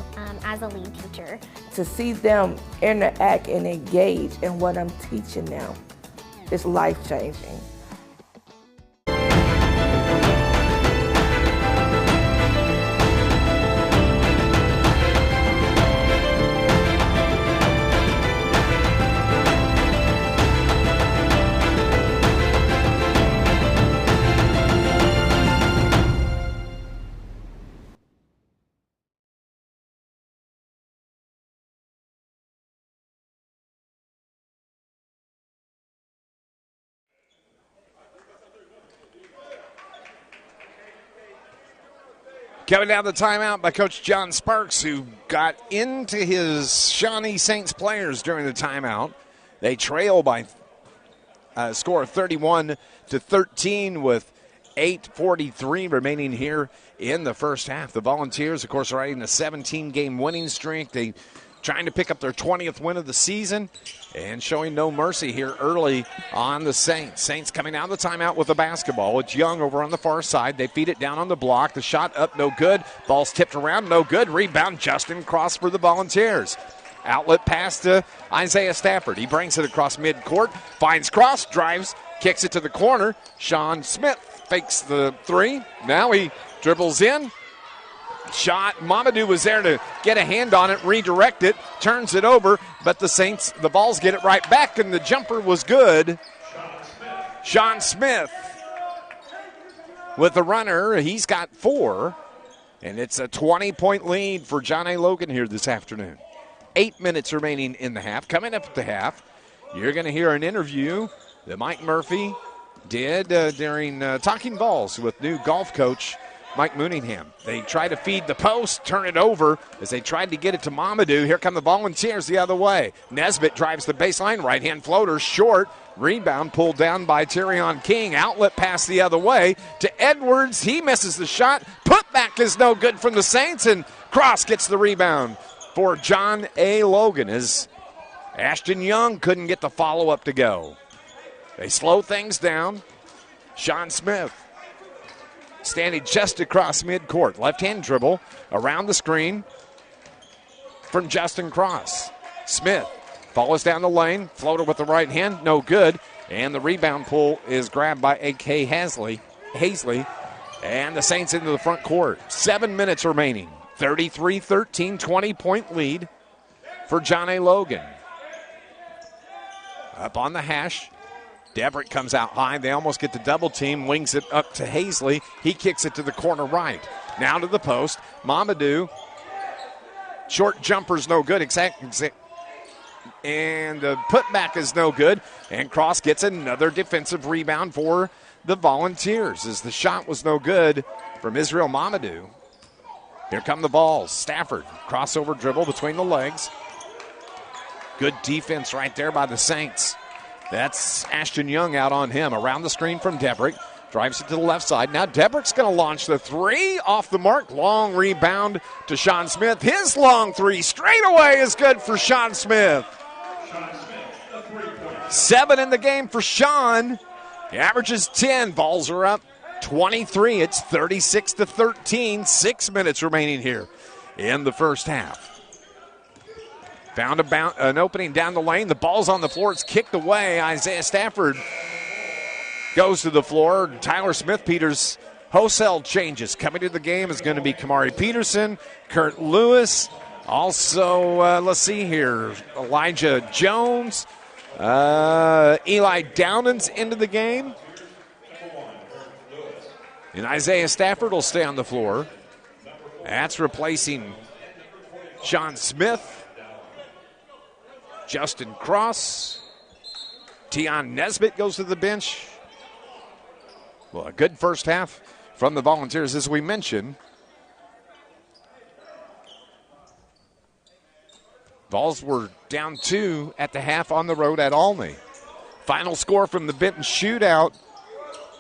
as a lead teacher. To see them interact and engage in what I'm teaching now is life-changing. Coming down the timeout by Coach John Sparks, who got into his Shawnee Saints players during the timeout. They trail by a score of 31-13 with 8:43 remaining here in the first half. The Volunteers, of course, are riding a 17-game winning streak. They trying to pick up their 20th win of the season and showing no mercy here early on the Saints. Saints coming out of the timeout with the basketball. It's Young over on the far side. They feed it down on the block. The shot up, no good. Ball's tipped around, no good. Rebound, Justin Cross for the Volunteers. Outlet pass to Isaiah Stafford. He brings it across midcourt, finds Cross, drives, kicks it to the corner. Sean Smith fakes the three. Now he dribbles in. Shot. Mamadou was there to get a hand on it, redirect it, turns it over, but the Saints, the Vols get it right back, and the jumper was good. Sean Smith with the runner. He's got 4, and it's a 20-point lead for John A. Logan here this afternoon. 8 minutes remaining in the half. Coming up at the half, you're going to hear an interview that Mike Murphy did during Talking Balls with new golf coach Mike Mooningham. They try to feed the post, turn it over as they tried to get it to Mamadou. Here come the Volunteers the other way. Nesbitt drives the baseline, right-hand floater, short. Rebound pulled down by Tyrion King. Outlet pass the other way to Edwards. He misses the shot. Putback is no good from the Saints, and Cross gets the rebound for John A. Logan as Ashton Young couldn't get the follow-up to go. They slow things down. Sean Smith standing just across midcourt. Left-hand dribble around the screen from Justin Cross. Smith follows down the lane. Floater with the right hand, no good. And the rebound pull is grabbed by A.K. Hazley. And the Saints into the front court. 7 minutes remaining. 33-13, 20-point lead for John A. Logan. Up on the hash. Debrick comes out high. They almost get the double team. Wings it up to Hazley. He kicks it to the corner right. Now to the post. Mamadou. Short jumper's no good. And the putback is no good. And Cross gets another defensive rebound for the Volunteers as the shot was no good from Israel Mamadou. Here come the Vols. Stafford. Crossover dribble between the legs. Good defense right there by the Saints. That's Ashton Young out on him. Around the screen from Debrick. Drives it to the left side. Now Debrick's going to launch the three. Off the mark. Long rebound to Sean Smith. His long three straight away is good for Sean Smith. 7 in the game for Sean. He averages 10. Vols are up 23. It's 36-13. 6 minutes remaining here in the first half. Found an opening down the lane. The ball's on the floor. It's kicked away. Isaiah Stafford goes to the floor. Tyler Smith-Peters wholesale changes. Coming to the game is going to be Kamari Peterson, Kurt Lewis. Also, let's see here, Elijah Jones. Eli Downan's into the game. And Isaiah Stafford will stay on the floor. That's replacing Sean Smith. Justin Cross. Tion Nesbitt goes to the bench. Well, a good first half from the Volunteers, as we mentioned. Vols were down 2 at the half on the road at Olney. Final score from the Benton shootout.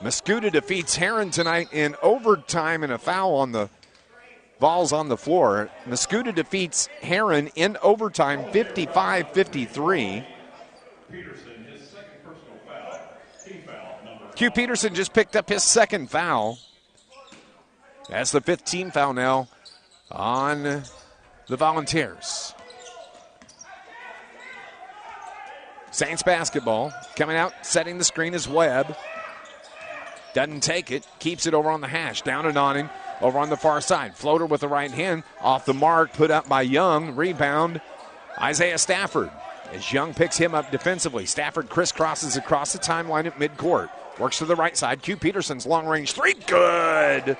Mascuda defeats Heron tonight in overtime and a foul on the Vols on the floor. Mascuda defeats Heron in overtime 55-53. Q Peterson just picked up his second foul. That's the 5th team foul now on the Volunteers. Saints basketball coming out, setting the screen is Webb. Doesn't take it, keeps it over on the hash. Down and on him over on the far side. Floater with the right hand, off the mark, put up by Young. Rebound, Isaiah Stafford. As Young picks him up defensively. Stafford crisscrosses across the timeline at midcourt. Works to the right side. Q Peterson's long-range three, good.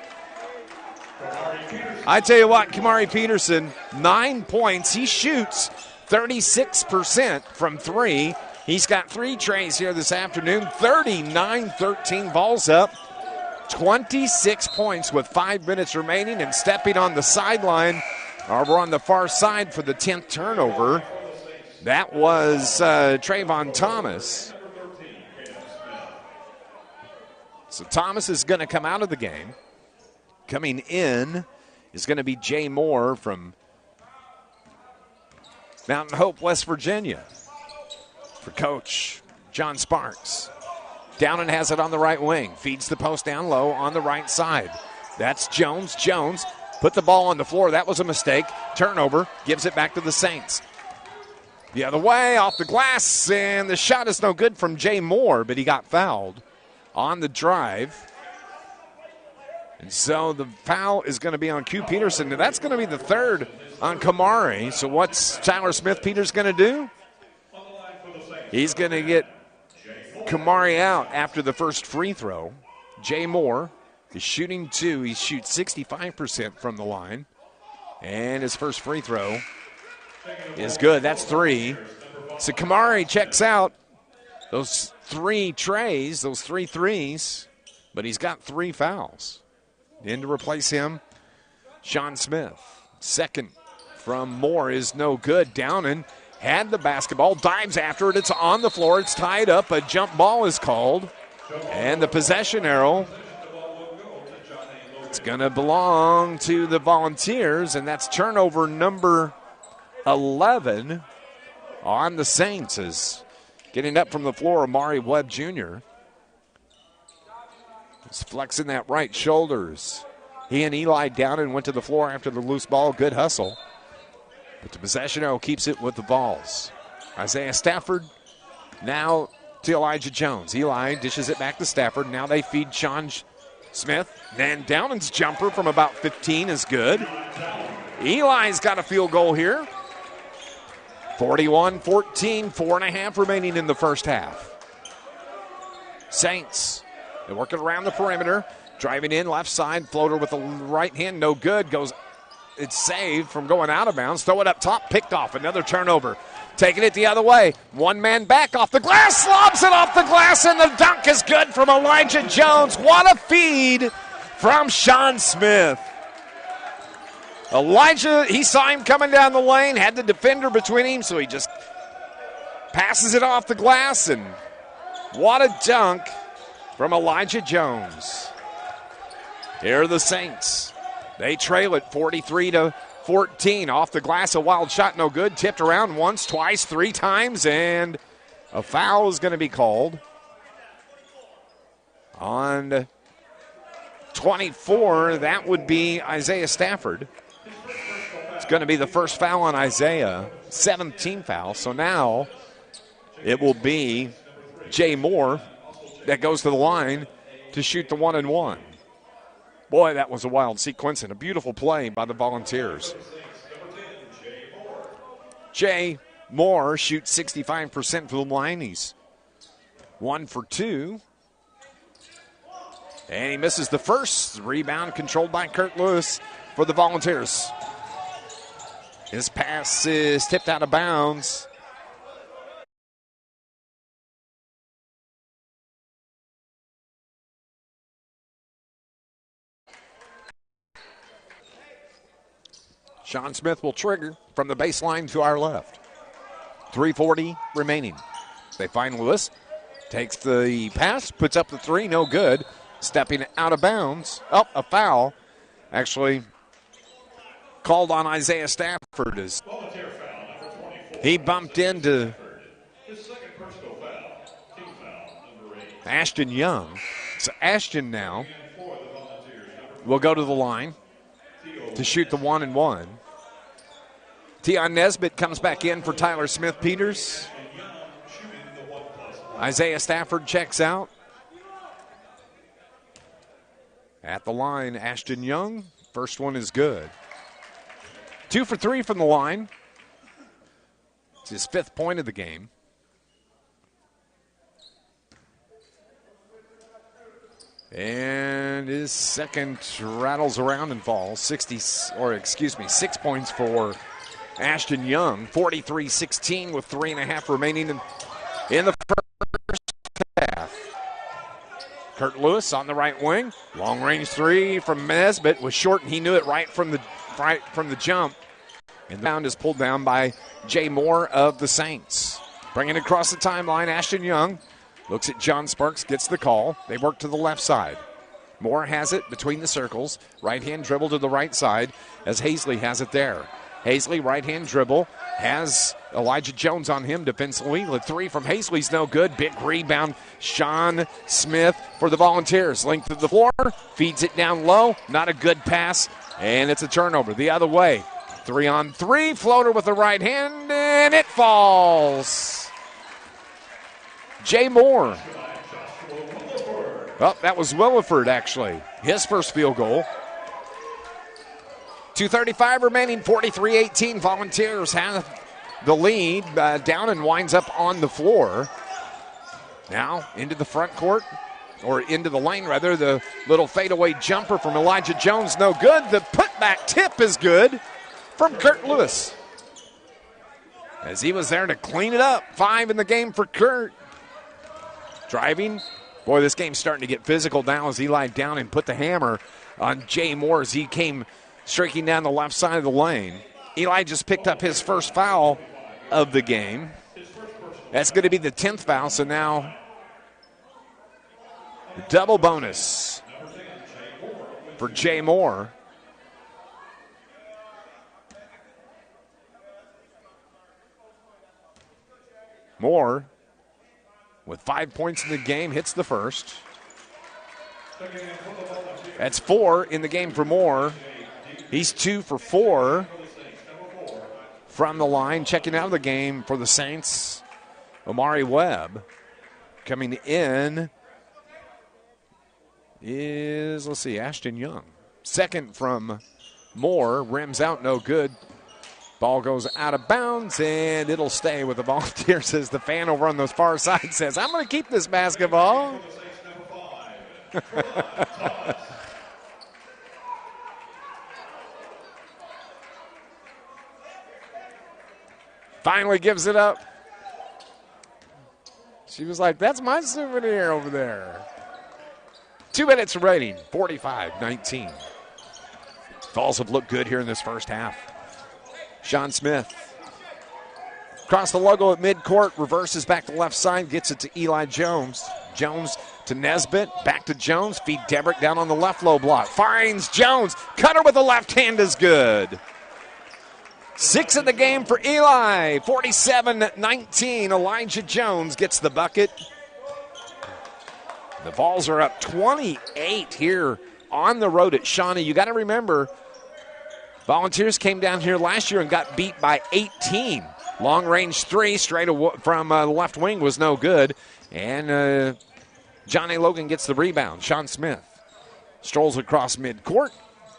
I tell you what, Kamari Peterson, 9 points. He shoots 36% from 3. He's got 3 trays here this afternoon. 39-13, Vols up. 26 points with 5 minutes remaining, and stepping on the sideline over on the far side for the 10th turnover. That was Trayvon Thomas. So Thomas is going to come out of the game. Coming in is going to be Jay Moore from Mountain Hope, West Virginia, for Coach John Sparks. Downen has it on the right wing. Feeds the post down low on the right side. That's Jones. Jones put the ball on the floor. That was a mistake. Turnover. Gives it back to the Saints. The other way, off the glass, and the shot is no good from Jay Moore, but he got fouled on the drive. And so the foul is going to be on Q Peterson. Now that's going to be the third on Kamari. So what's Tyler Smith-Peters going to do? He's going to get Kamari out after the first free throw. Jay Moore is shooting 2. He shoots 65% from the line. And his first free throw is good. That's 3. So Kamari checks out those 3 trays, those 3 threes, but he's got 3 fouls. In to replace him, Sean Smith. Second from Moore is no good. Downen had the basketball, dives after it. It's on the floor. It's tied up. A jump ball is called. And the possession arrow, it's going to belong to the Volunteers, and that's turnover number 11 on the Saints. Is getting up from the floor, Amari Webb Jr. He's flexing that right shoulders. He and Eli Downen went to the floor after the loose ball. Good hustle. But the possession arrow keeps it with the Vols. Isaiah Stafford now to Elijah Jones. Eli dishes it back to Stafford. Now they feed Sean Smith. Then Downen's jumper from about 15 is good. Eli's got a field goal here. 41-14, 4.5 remaining in the first half. Saints, they're working around the perimeter. Driving in, left side, floater with the right hand, no good. It's saved from going out of bounds. Throw it up top, picked off. Another turnover. Taking it the other way. One man back off the glass, lobs it off the glass, and the dunk is good from Elijah Jones. What a feed from Sean Smith. Elijah, he saw him coming down the lane, had the defender between him, so he just passes it off the glass, and what a dunk from Elijah Jones. Here are the Saints. They trail it 43-14. Off the glass, a wild shot, no good. Tipped around once, twice, 3 times, and a foul is going to be called on 24. That would be Isaiah Stafford. It's going to be the first foul on Isaiah, 7th team foul. So now it will be Jay Moore that goes to the line to shoot the 1-and-1. Boy, that was a wild sequence and a beautiful play by the Volunteers. Jay Moore shoots 65% from the line. He's 1 for 2. And he misses the first. Rebound controlled by Kurt Lewis for the Volunteers. His pass is tipped out of bounds. Sean Smith will trigger from the baseline to our left. 3:40 remaining. They find Lewis. Takes the pass, puts up the 3, no good. Stepping out of bounds. Oh, a foul. Actually called on Isaiah Stafford as he bumped into Ashton Young. So Ashton now will go to the line to shoot the 1-and-1. Tion Nesbitt comes back in for Tyler Smith-Peters. Isaiah Stafford checks out. At the line, Ashton Young. First one is good. 2 for 3 from the line. It's his 5th point of the game. And his second rattles around and falls. 6 points for Ashton Young. 43-16 with 3.5 remaining in the first half. Kurt Lewis on the right wing. Long range three from Nesbitt was short, and he knew it right from the jump. And the round is pulled down by Jay Moore of the Saints. Bringing it across the timeline, Ashton Young looks at John Sparks, gets the call. They work to the left side. Moore has it between the circles. Right-hand dribble to the right side as Hazley has it there. Hazley, right-hand dribble, has Elijah Jones on him defensively. The three from Hazley's no good. Big rebound. Sean Smith for the Volunteers. Length of the floor, feeds it down low. Not a good pass, and it's a turnover the other way. 3-on-3, floater with the right hand, and it falls. Jay Moore. Oh, that was Williford, actually. His first field goal. 2:35 remaining, 43-18. Volunteers have the lead. Downen winds up on the floor. Now into the front court, or into the lane, rather. The little fadeaway jumper from Elijah Jones, no good. The putback tip is good from Kurt Lewis, as he was there to clean it up. 5 in the game for Kurt. Driving. Boy, this game's starting to get physical now as Eli down and put the hammer on Jay Moore as he came streaking down the left side of the lane. Eli just picked up his first foul of the game. That's going to be the 10th foul, so now double bonus for Jay Moore. Moore, with 5 points in the game, hits the first. That's 4 in the game for Moore. He's 2 for 4 from the line. Checking out of the game for the Saints, Omari Webb. Coming in is, let's see, Ashton Young. Second from Moore. Rims out, no good. Ball goes out of bounds, and it'll stay with the Volunteers as the fan over on the far side says, I'm going to keep this basketball. Finally gives it up. She was like, that's my souvenir over there. 2 minutes remaining, 45-19. Vols have looked good here in this first half. Sean Smith across the logo at midcourt, reverses back to left side, gets it to Eli Jones. Jones to Nesbitt, back to Jones, feed Debrick down on the left low block. Finds Jones, cutter with the left hand is good. 6 in the game for Eli, 47-19. Elijah Jones gets the bucket. The Vols are up 28 here on the road at Shawnee. You got to remember, Volunteers came down here last year and got beat by 18. Long range three straight from the left wing was no good. And Johnny Logan gets the rebound. Sean Smith strolls across midcourt.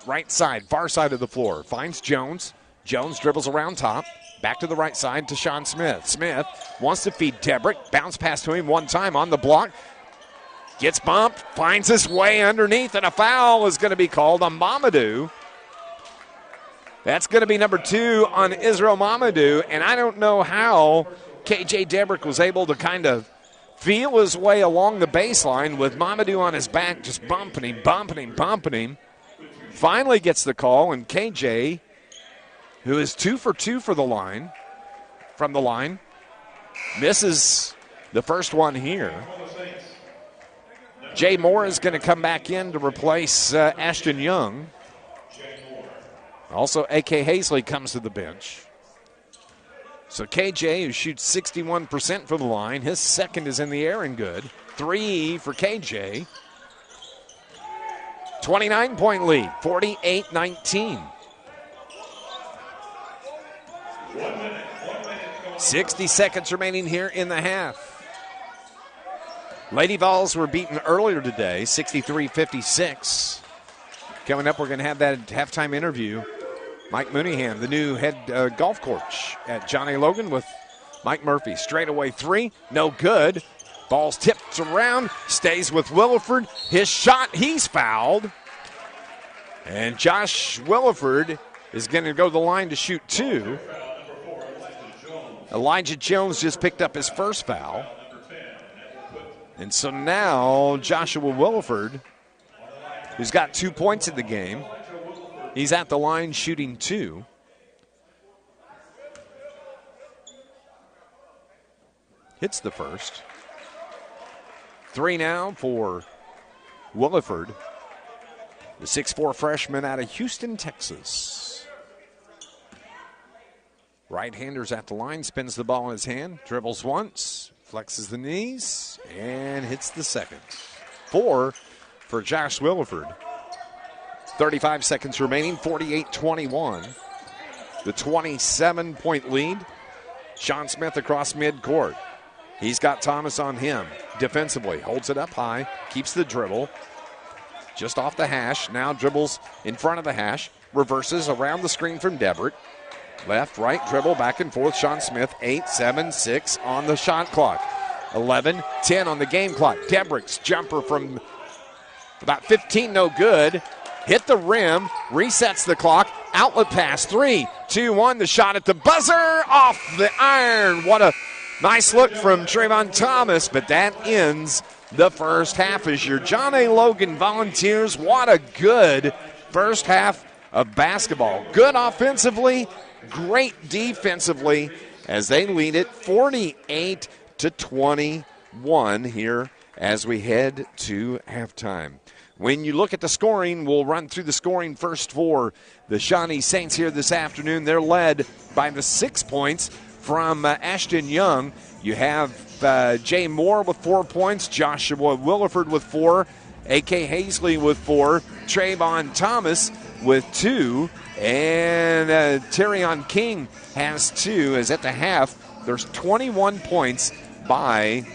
Right side, far side of the floor. Finds Jones. Jones dribbles around top. Back to the right side to Sean Smith. Smith wants to feed Debrick. Bounce pass to him one time on the block. Gets bumped. Finds his way underneath. And a foul is going to be called on Mamadou. That's going to be number 2 on Israel Mamadou. And I don't know how KJ Debrick was able to kind of feel his way along the baseline with Mamadou on his back, just bumping him. Finally gets the call, and KJ, who is 2 for 2 for the line, from the line, misses the first one here. Jay Moore is going to come back in to replace Ashton Young. Also, A.K. Hazley comes to the bench. So KJ, who shoots 61% from the line, his second is in the air and good. 3 for KJ. 29-point lead, 48-19. 60 seconds remaining here in the half. Lady Vols were beaten earlier today, 63-56. Coming up, we're going to have that halftime interview. Mike Mooneyham, the new head golf coach at Johnny Logan, with Mike Murphy. Straightaway 3, no good. Ball's tipped around, stays with Williford. His shot, he's fouled. And Josh Williford is going to go to the line to shoot 2. Elijah Jones just picked up his first foul. And so now Joshua Williford, who's got 2 points in the game, he's at the line shooting 2. Hits the first. 3 now for Williford, the 6'4" freshman out of Houston, Texas. Right-hander's at the line, spins the ball in his hand, dribbles once, flexes the knees, and hits the second. 4 for Josh Williford. 35 seconds remaining, 48-21. The 27-point lead. Sean Smith across midcourt. He's got Thomas on him defensively. Holds it up high, keeps the dribble. Just off the hash, now dribbles in front of the hash. Reverses around the screen from Debrick. Left, right, dribble, back and forth. Sean Smith, 8, 7, 6 on the shot clock. 11, 10 on the game clock. Debrick's jumper from about 15, no good. Hit the rim, resets the clock. Outlet pass, 3, 2, 1. The shot at the buzzer, off the iron. What a nice look from Trayvon Thomas, but that ends the first half as your John A. Logan Volunteers. What a good first half of basketball. Good offensively, great defensively as they lead it 48-21 here as we head to halftime. When you look at the scoring, we'll run through the scoring first for the Shawnee Saints here this afternoon. They're led by the 6 points from Ashton Young. You have Jay Moore with 4 points, Joshua Williford with 4, A.K. Hazley with 4, Trayvon Thomas with 2, and Terrion King has 2. As at the half, there's 21 points by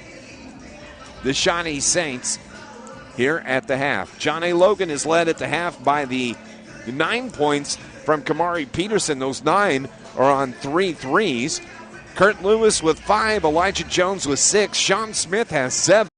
the Shawnee Saints here at the half. John A. Logan is led at the half by the 9 points from Kamari Peterson. Those 9 are on 3 threes. Kurt Lewis with 5, Elijah Jones with 6, Sean Smith has 7.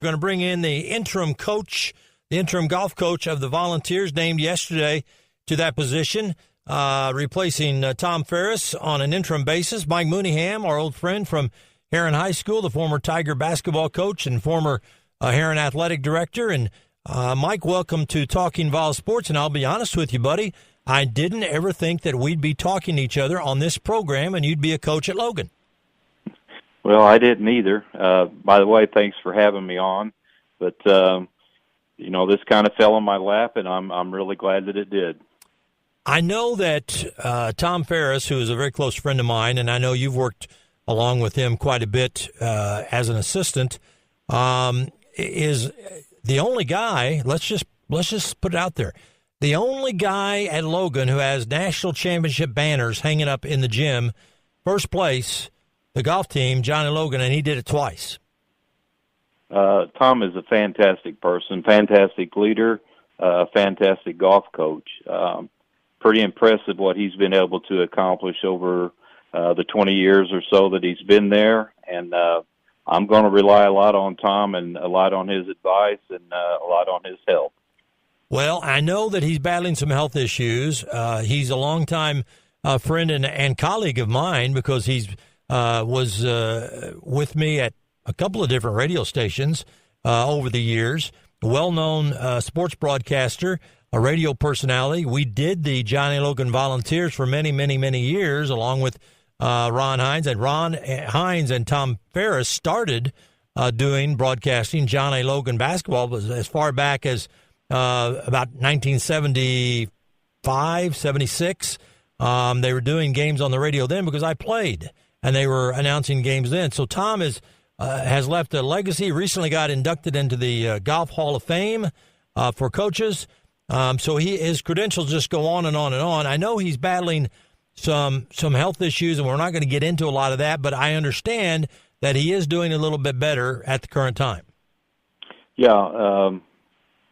We're going to bring in the interim coach, the interim golf coach of the Volunteers, named yesterday to that position, replacing Tom Ferris on an interim basis. Mike Mooneyham, our old friend from Heron High School, the former Tiger basketball coach and former Heron athletic director. And Mike, welcome to Talking Vol Sports. And I'll be honest with you, buddy, I didn't ever think that we'd be talking to each other on this program and you'd be a coach at Logan. Well, I didn't either. By the way, thanks for having me on. But, you know, this kind of fell in my lap, and I'm really glad that it did. I know that Tom Ferris, who is a very close friend of mine, and I know you've worked along with him quite a bit as an assistant, is the only guy, let's just put it out there, the only guy at Logan who has national championship banners hanging up in the gym, first place, the golf team, Johnny Logan, and he did it twice. Tom is a fantastic person, fantastic leader, fantastic golf coach. Pretty impressive what he's been able to accomplish over the 20 years or so that he's been there. And I'm going to rely a lot on Tom and a lot on his advice and a lot on his help. Well, I know that he's battling some health issues. He's a longtime friend and colleague of mine because he's was with me at a couple of different radio stations over the years. A well-known sports broadcaster, a radio personality. We did the Johnny Logan Volunteers for many, many, many years, along with Ron Hines. And Ron Hines and Tom Ferris started doing broadcasting Johnny Logan basketball as far back as about 1975, 76. They were doing games on the radio then because I played, and they were announcing games then. So Tom has left a legacy. Recently got inducted into the Golf Hall of Fame for coaches. So his credentials just go on and on and on. I know he's battling some health issues, and we're not going to get into a lot of that, but I understand that he is doing a little bit better at the current time. Yeah,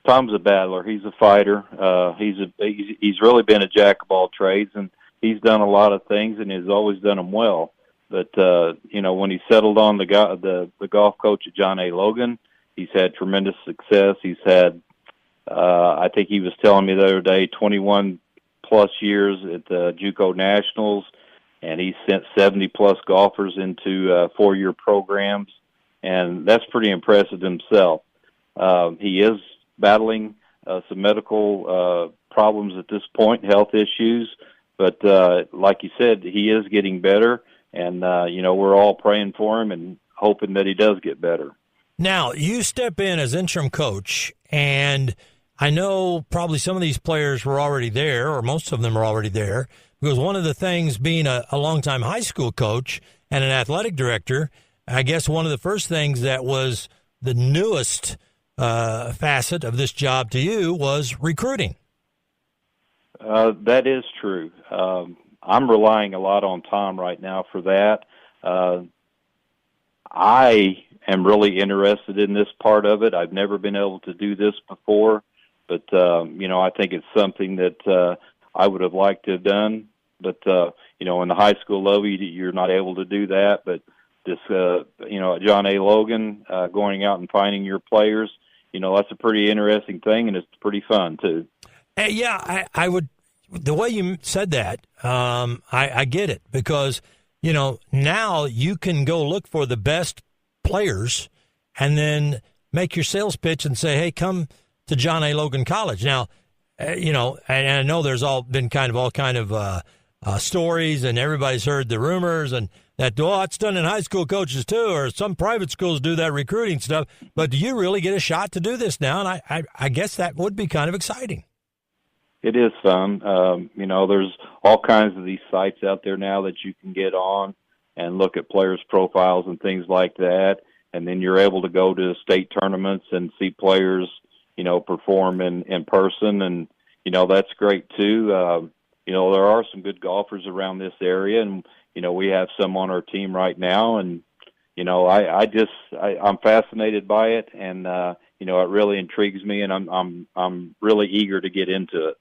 Tom's a battler. He's a fighter. He's really been a jack of all trades, and he's done a lot of things, and he's always done them well. But when he settled on the golf coach at John A. Logan, he's had tremendous success. He's had, I think he was telling me the other day, 21 plus years at the JUCO Nationals, and he sent 70 plus golfers into 4-year programs, and that's pretty impressive himself. He is battling some medical problems at this point, health issues, but like you said, he is getting better, and we're all praying for him and hoping that he does get better. Now, you step in as interim coach, and I know probably some of these players were already there, or most of them are already there, because one of the things, being a longtime high school coach and an athletic director, I guess one of the first things that was the newest facet of this job to you was recruiting. That is true. I'm relying a lot on Tom right now for that. I am really interested in this part of it. I've never been able to do this before, but I think it's something that I would have liked to have done. But in the high school level, you're not able to do that. But this, John A. Logan, going out and finding your players, that's a pretty interesting thing, and it's pretty fun too. Yeah, I would. The way you said that, I get it, because now you can go look for the best players and then make your sales pitch and say, hey, come to John A. Logan College. Now, and I know there's been all kind of stories, and everybody's heard the rumors, and that, it's done in high school coaches too, or some private schools do that recruiting stuff. But do you really get a shot to do this now? And I guess that would be kind of exciting. It is fun. There's all kinds of these sites out there now that you can get on and look at players' profiles and things like that. And then you're able to go to state tournaments and see players, perform in person. And, that's great too. There are some good golfers around this area, and, we have some on our team right now. And, I'm fascinated by it, and, it really intrigues me, and I'm really eager to get into it.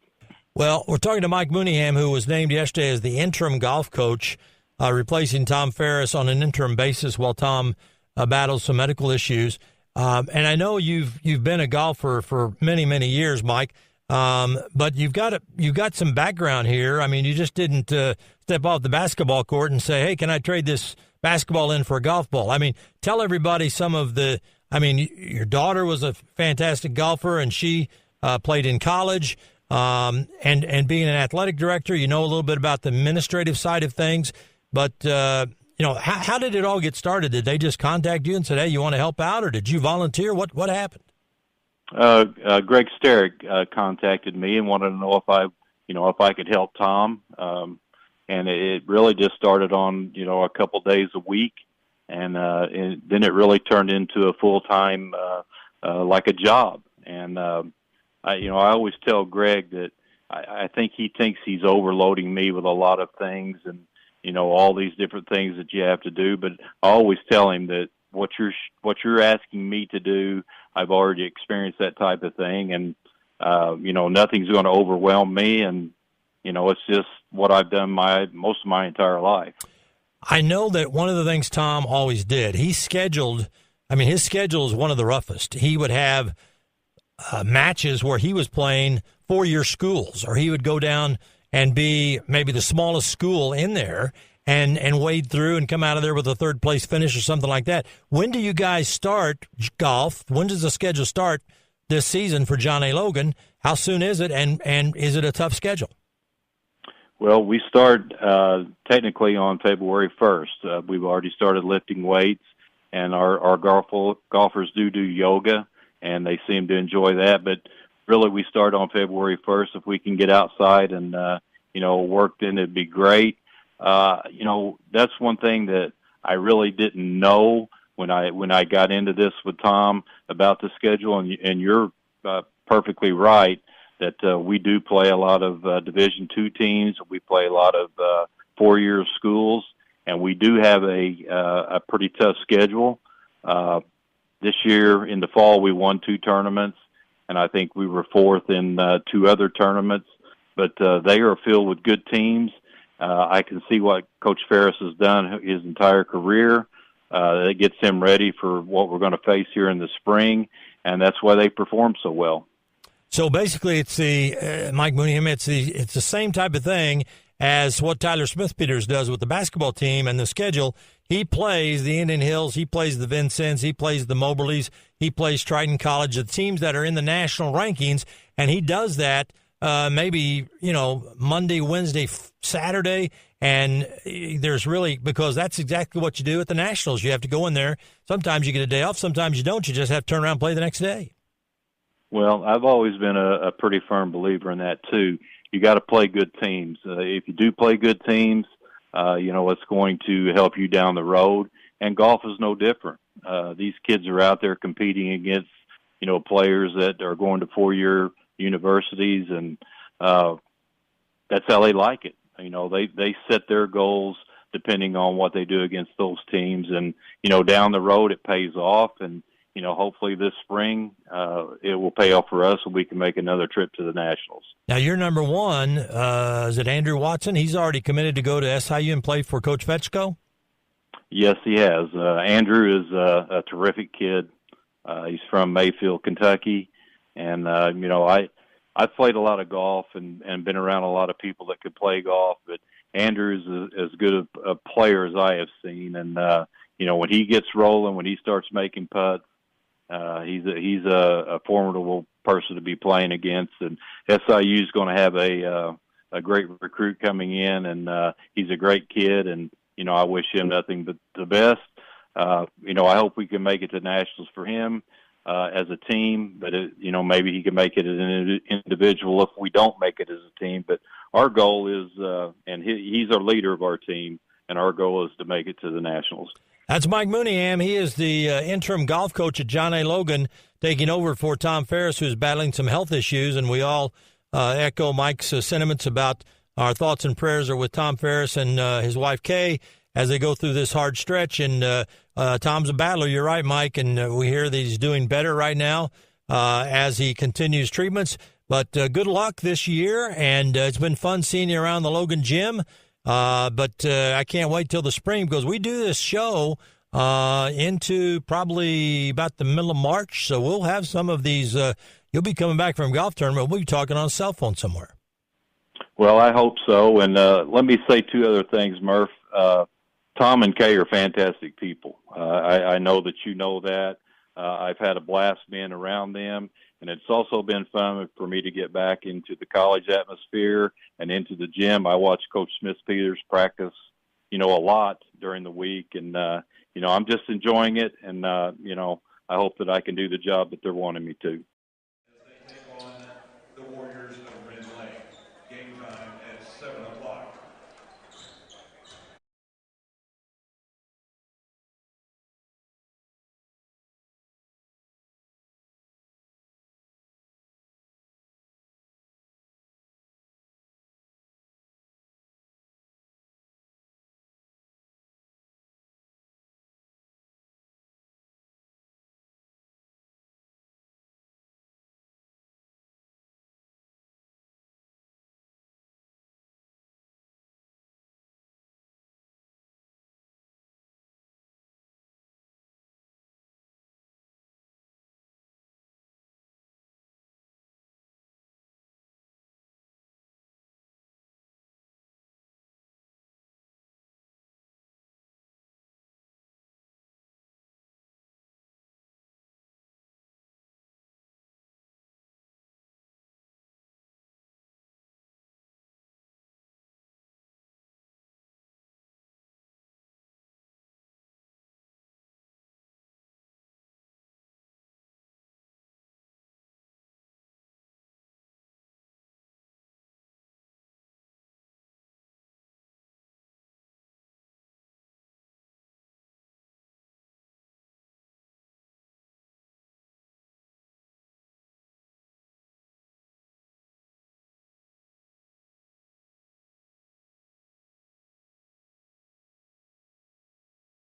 Well, we're talking to Mike Mooneyham, who was named yesterday as the interim golf coach, replacing Tom Ferris on an interim basis while Tom battles some medical issues. And I know you've been a golfer for many, many years, Mike, but you've got some background here. I mean, you just didn't step off the basketball court and say, hey, can I trade this basketball in for a golf ball? I mean, tell everybody your daughter was a fantastic golfer, and she played in college. And being an athletic director, a little bit about the administrative side of things. But, how did it all get started? Did they just contact you and said, hey, you want to help out, or did you volunteer? What happened? Greg Sterick contacted me and wanted to know if I could help Tom. And it really just started on, a couple days a week. And then it really turned into a full-time, like a job. And, I always tell Greg that I think he thinks he's overloading me with a lot of things and, all these different things that you have to do. But I always tell him that what you're asking me to do, I've already experienced that type of thing. And, nothing's going to overwhelm me. And, it's just what I've done most of my entire life. I know that one of the things Tom always did, his schedule is one of the roughest. He would have matches where he was playing 4-year schools, or he would go down and be maybe the smallest school in there and wade through and come out of there with a third place finish or something like that. When do you guys start golf? When does the schedule start this season for John A. Logan? How soon is it, and is it a tough schedule? Well, we start technically on February 1st. We've already started lifting weights, and our golfers do yoga, and they seem to enjoy that. But really, we start on February 1st if we can get outside and worked in, it'd be great. That's one thing that I really didn't know when I got into this with Tom about the schedule, and you're perfectly right that we do play a lot of Division II teams. We play a lot of 4-year schools, and we do have a pretty tough schedule. This year in the fall, we won 2 tournaments, and I think we were 4th in 2 other tournaments. But they are filled with good teams. I can see what Coach Ferris has done his entire career. It gets him ready for what we're going to face here in the spring, and that's why they perform so well. So basically, it's the Mike Mooneyham. It's the same type of thing as what Tyler Smith-Peters does with the basketball team and the schedule. He plays the Indian Hills, he plays the Vincennes, he plays the Moberlys, he plays Triton College, the teams that are in the national rankings, and he does that maybe Monday, Wednesday, Saturday, and there's really, because that's exactly what you do at the Nationals. You have to go in there. Sometimes you get a day off, sometimes you don't. You just have to turn around and play the next day. Well, I've always been a pretty firm believer in that too. You got to play good teams. If you do play good teams, it's going to help you down the road. And golf is no different. These kids are out there competing against, players that are going to 4-year universities, and that's how they like it. They set their goals depending on what they do against those teams, and down the road it pays off. And hopefully this spring it will pay off for us, and we can make another trip to the Nationals. Now, you're number one. Is it Andrew Watson? He's already committed to go to SIU and play for Coach Fetchko? Yes, he has. Andrew is a terrific kid. He's from Mayfield, Kentucky. And, I've played a lot of golf and been around a lot of people that could play golf, but Andrew is as good a player as I have seen. And, when he gets rolling, when he starts making putts, he's a formidable person to be playing against. And SIU is going to have a great recruit coming in, and he's a great kid. And, I wish him nothing but the best. I hope we can make it to Nationals for him as a team, but maybe he can make it as an individual if we don't make it as a team. But our goal is, and he's our leader of our team, and our goal is to make it to the Nationals. That's Mike Mooneyham. He is the interim golf coach at John A. Logan, taking over for Tom Ferris, who's battling some health issues, and we all echo Mike's sentiments about our thoughts and prayers are with Tom Ferris and his wife Kay as they go through this hard stretch. And Tom's a battler. You're right, Mike, and we hear that he's doing better right now as he continues treatments. But good luck this year, and it's been fun seeing you around the Logan gym. But I can't wait till the spring, because we do this show into probably about the middle of March. So we'll have some of these. You'll be coming back from a golf tournament. We'll be talking on a cell phone somewhere. Well, I hope so. And let me say 2 other things, Murph. Tom and Kay are fantastic people. I know that you know that. I've had a blast being around them, and it's also been fun for me to get back into the college atmosphere and into the gym. I watch Coach Smith-Peters practice, a lot during the week, and, I'm just enjoying it, and, I hope that I can do the job that they're wanting me to.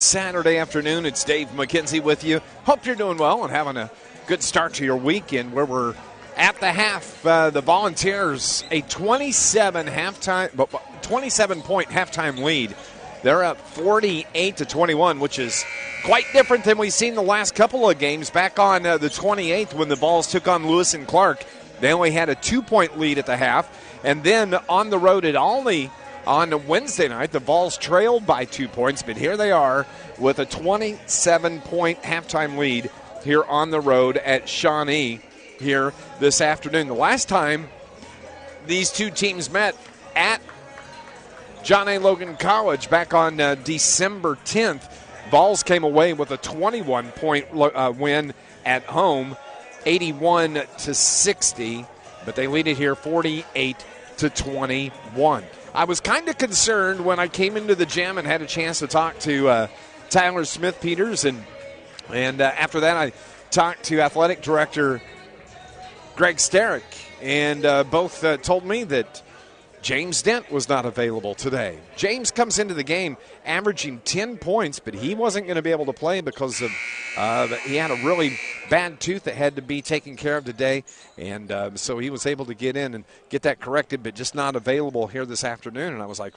Saturday afternoon. It's Dave McKenzie with you. Hope you're doing well and having a good start to your weekend where we're at the half. The Volunteers, a 27-point halftime lead. They're up 48-21, which is quite different than we've seen the last couple of games. Back on the 28th when the Vols took on Lewis and Clark, they only had a 2-point lead at the half. And then on the road at Olney on Wednesday night, the Vols trailed by 2 points, but here they are with a 27-point halftime lead here on the road at Shawnee here this afternoon. The last time these two teams met at John A. Logan College back on December 10th, Vols came away with a 21-point win at home, 81-60, but they lead it here 48-21. I was kind of concerned when I came into the gym and had a chance to talk to Tyler Smith-Peters, and after that I talked to athletic director Greg Starrick, and both told me that James Dent was not available today. James comes into the game averaging 10 points, but he wasn't going to be able to play because of he had a really bad tooth that had to be taken care of today, and so he was able to get in and get that corrected, but just not available here this afternoon. And I was like,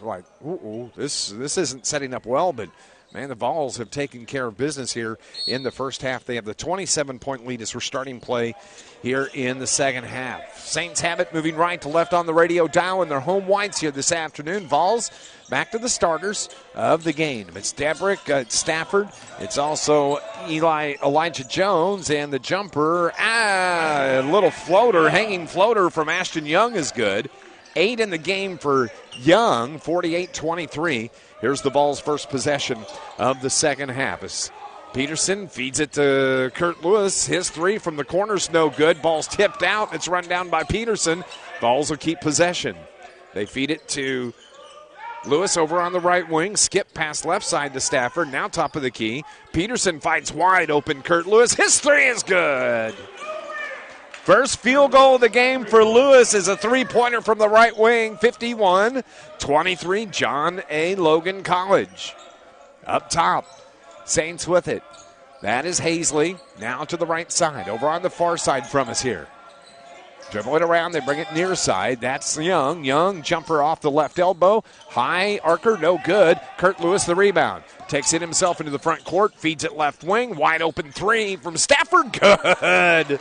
this isn't setting up well, but man, the Vols have taken care of business here in the first half. They have the 27-point lead as we're starting play here in the second half. Saints have it moving right to left on the radio dial in their home whites here this afternoon. Vols back to the starters of the game. It's Debrick, it's Stafford. It's also Elijah Jones, and the jumper, a little floater, hanging floater from Ashton Young is good. 8 in the game for Young, 48-23. Here's the Vols' first possession of the second half. As Peterson feeds it to Kurt Lewis. His three from the corner's no good. Ball's tipped out. It's run down by Peterson. Vols will keep possession. They feed it to Lewis over on the right wing. Skip past left side to Stafford. Now top of the key. Peterson fights wide open Kurt Lewis. His three is good. First field goal of the game for Lewis is a three-pointer from the right wing, 51-23, John A. Logan College. Up top, Saints with it. That is Hazley, now to the right side, over on the far side from us here. Dribble it around, they bring it near side. That's Young. Young, jumper off the left elbow. High, archer, no good. Kurt Lewis, the rebound. Takes it himself into the front court, feeds it left wing. Wide open three from Stafford, good.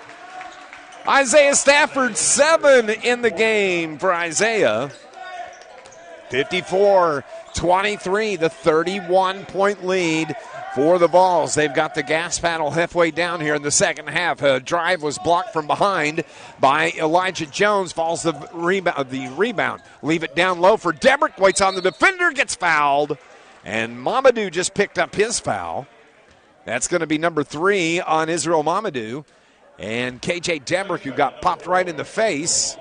Isaiah Stafford, 7 in the game for Isaiah. 54-23, the 31-point lead for the Vols. They've got the gas pedal halfway down here in the second half. A drive was blocked from behind by Elijah Jones. Falls the rebound. Leave it down low for Debrick. Waits on the defender, gets fouled. And Mamadou just picked up his foul. That's going to be number 3 on Israel Mamadou. And KJ Debrick, who got popped right in the face,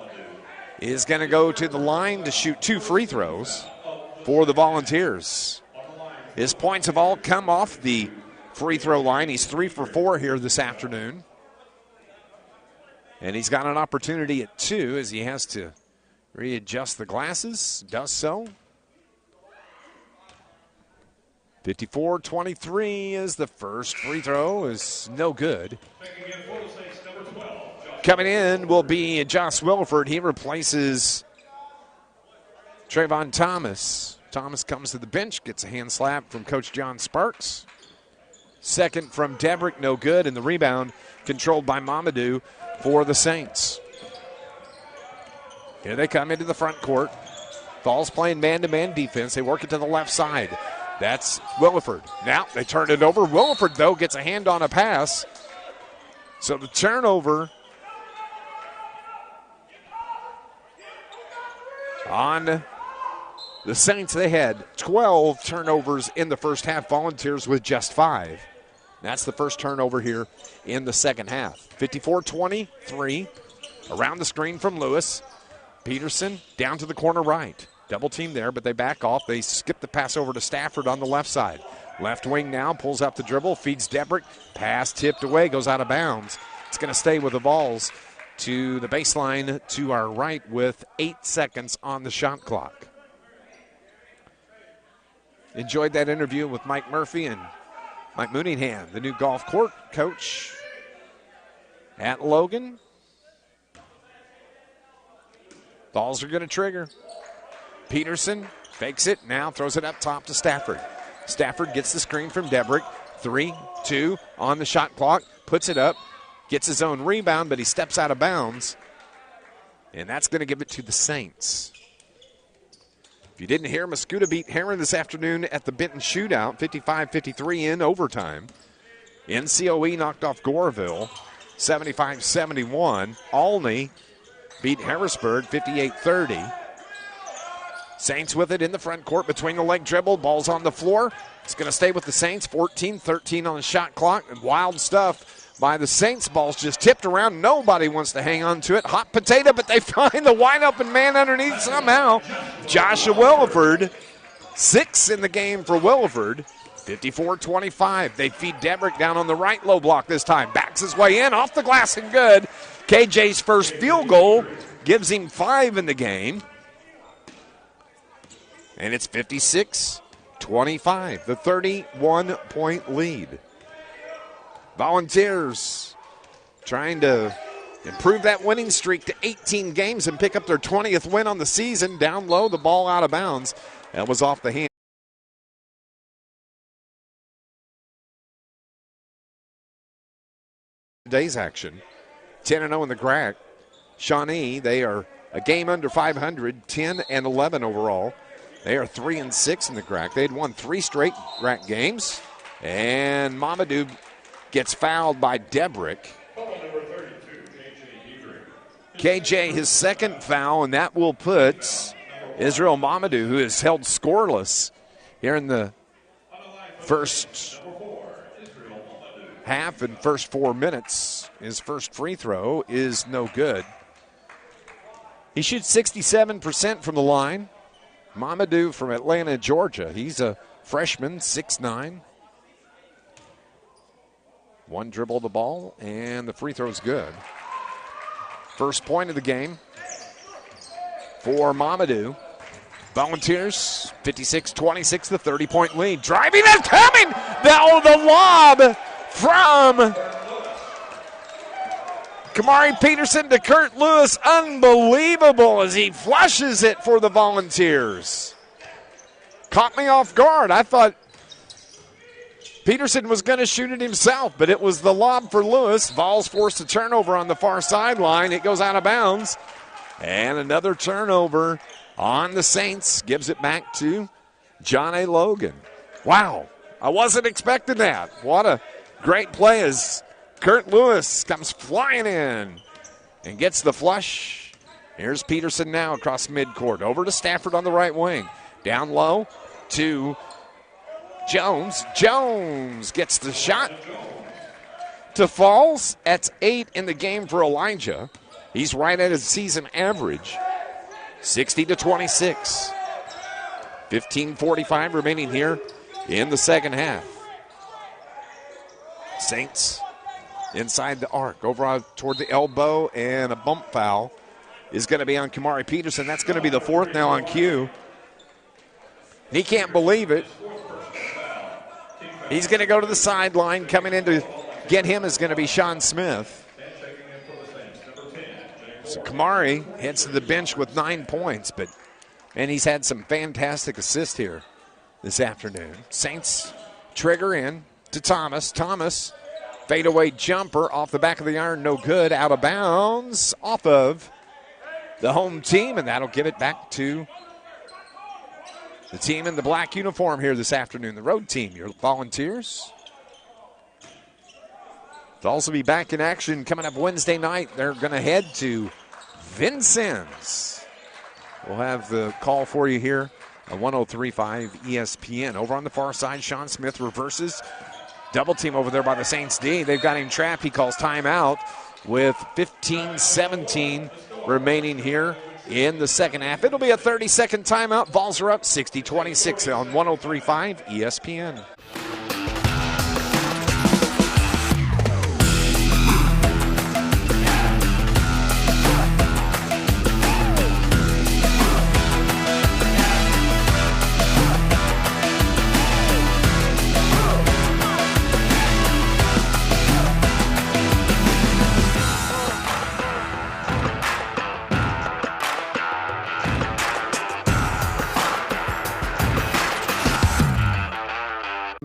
is going to go to the line to shoot 2 free throws for the Volunteers. His points have all come off the free throw line. He's 3 for 4 here this afternoon. And he's got an opportunity at 2 as he has to readjust the glasses. Does so. 54-23 is the first free throw, is no good. Coming in will be Josh Williford. He replaces Trayvon Thomas. Thomas comes to the bench, gets a hand slap from Coach John Sparks. Second from Debrick, no good, and the rebound controlled by Mamadou for the Saints. Here they come into the front court. Vols playing man-to-man defense. They work it to the left side. That's Williford. Now they turn it over. Williford, though, gets a hand on a pass. So the turnover on the Saints. They had 12 turnovers in the first half. Volunteers with just 5. That's the first turnover here in the second half. 54-23. Around the screen from Lewis. Peterson down to the corner right. Double team there, but they back off. They skip the pass over to Stafford on the left side. Left wing now, pulls up the dribble, feeds Debrick. Pass tipped away, goes out of bounds. It's going to stay with the Vols to the baseline to our right with 8 seconds on the shot clock. enjoyed that interview with Mike Murphy and Mike Mooneyhan, the new golf court coach at Logan. Balls are going to trigger. Peterson fakes it, now throws it up top to Stafford. Stafford gets the screen from Debrick. 3-2 on the shot clock, puts it up, gets his own rebound, but he steps out of bounds, and that's going to give it to the Saints. If you didn't hear, Mascoutah beat Heron this afternoon at the Benton Shootout, 55-53 in overtime. NCOE knocked off Goreville, 75-71. Olney beat Harrisburg, 58-30. Saints with it in the front court between the leg dribble. Ball's on the floor. It's going to stay with the Saints. 14-13 on the shot clock. And wild stuff by the Saints. Ball's just tipped around. Nobody wants to hang on to it. Hot potato, but they find the wide open man underneath somehow. Joshua Williford. 6 in the game for Williford. 54-25. They feed Debrick down on the right low block this time. Backs his way in. Off the glass and good. KJ's first field goal gives him 5 in the game. And it's 56-25, the 31-point lead. Volunteers trying to improve that winning streak to 18 games and pick up their 20th win on the season. Down low, the ball out of bounds. That was off the hand. Today's action, 10-0 in the GRAC. Shawnee, they are a game under 500, 10-11 overall. They are 3-6 in the GRAC. They'd won 3 straight GRAC games. And Mamadou gets fouled by Debrick. KJ, his second foul, and that will put Israel Mamadou, who is held scoreless here in the first half and first 4 minutes. His first free throw is no good. He shoots 67% from the line. Mamadou from Atlanta, Georgia. He's a freshman, 6'9". One dribble of the ball, and the free throw's good. First point of the game for Mamadou. Volunteers, 56-26, the 30-point lead. Driving and coming! The lob from Kamari Peterson to Kurt Lewis. Unbelievable as he flushes it for the Volunteers. Caught me off guard. I thought Peterson was going to shoot it himself, but it was the lob for Lewis. Vols forced a turnover on the far sideline. It goes out of bounds. And another turnover on the Saints. Gives it back to John A. Logan. Wow, I wasn't expecting that. What a great play as Kurt Lewis comes flying in and gets the flush. Here's Peterson now across midcourt. Over to Stafford on the right wing. Down low to Jones. Jones gets the shot to falls. That's 8 in the game for Elijah. He's right at his season average. 60-26. 15:45 remaining here in the second half. Saints inside the arc, over out toward the elbow, and a bump foul is going to be on Kamari Peterson. That's going to be the 4th now on cue. He can't believe it. He's going to go to the sideline. Coming in to get him is going to be Sean Smith. So Kamari heads to the bench with 9 points, and he's had some fantastic assists here this afternoon. Saints trigger in to Thomas. Thomas, fadeaway jumper off the back of the iron, no good. Out of bounds off of the home team, and that'll give it back to the team in the black uniform here this afternoon, the road team, your Volunteers. They'll also be back in action coming up Wednesday night. They're going to head to Vincennes. We'll have the call for you here on 103.5 ESPN. Over on the far side, Sean Smith reverses. Double team over there by the Saints D. They've got him trapped. He calls timeout with 15-17 remaining here in the second half. It'll be a 30-second timeout. Vols are up 60-26 on 103.5 ESPN.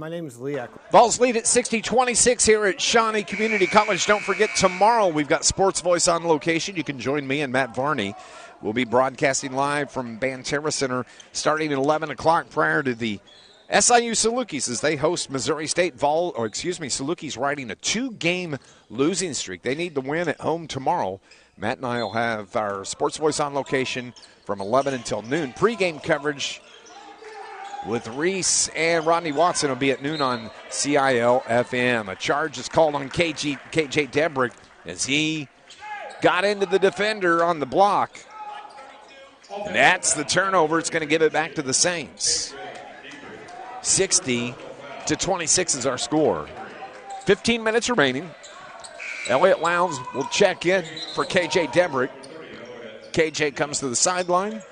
My name is Lee Eckler. Vols lead at 60-26 here at Shawnee Community College. Don't forget, tomorrow we've got Sports Voice on location. You can join me and Matt Varney. We'll be broadcasting live from Banterra Center starting at 11 o'clock prior to the SIU Salukis as they host Missouri State. Salukis riding a 2-game losing streak. They need to win at home tomorrow. Matt and I will have our Sports Voice on location from 11 until noon. Pre-game coverage with Reese and Rodney Watson will be at noon on CIL-FM. A charge is called on KJ Debrick as he got into the defender on the block. And that's the turnover. It's going to give it back to the Saints. 60-26 is our score. 15 minutes remaining. Elliott Lowndes will check in for KJ Debrick. KJ comes to the sideline.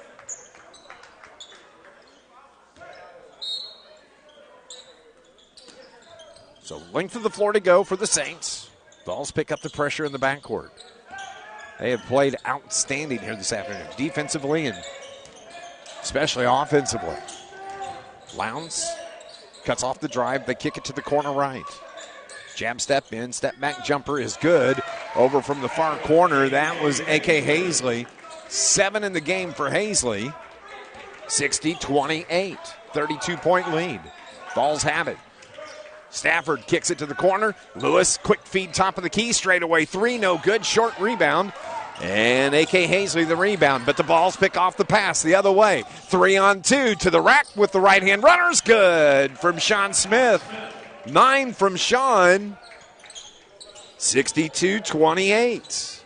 So length of the floor to go for the Saints. Vols pick up the pressure in the backcourt. They have played outstanding here this afternoon, defensively and especially offensively. Lowndes cuts off the drive. They kick it to the corner right. Jab step in, step back jumper is good. Over from the far corner, that was A.K. Hazley. 7 in the game for Hazley. 60-28, 32-point lead. Vols have it. Stafford kicks it to the corner. Lewis, quick feed, top of the key, straight away 3, no good, short rebound. And A.K. Hazley the rebound, but the Vols pick off the pass the other way. 3-on-2 to the rack with the right-hand runners. Good from Sean Smith. 9 from Sean. 62-28.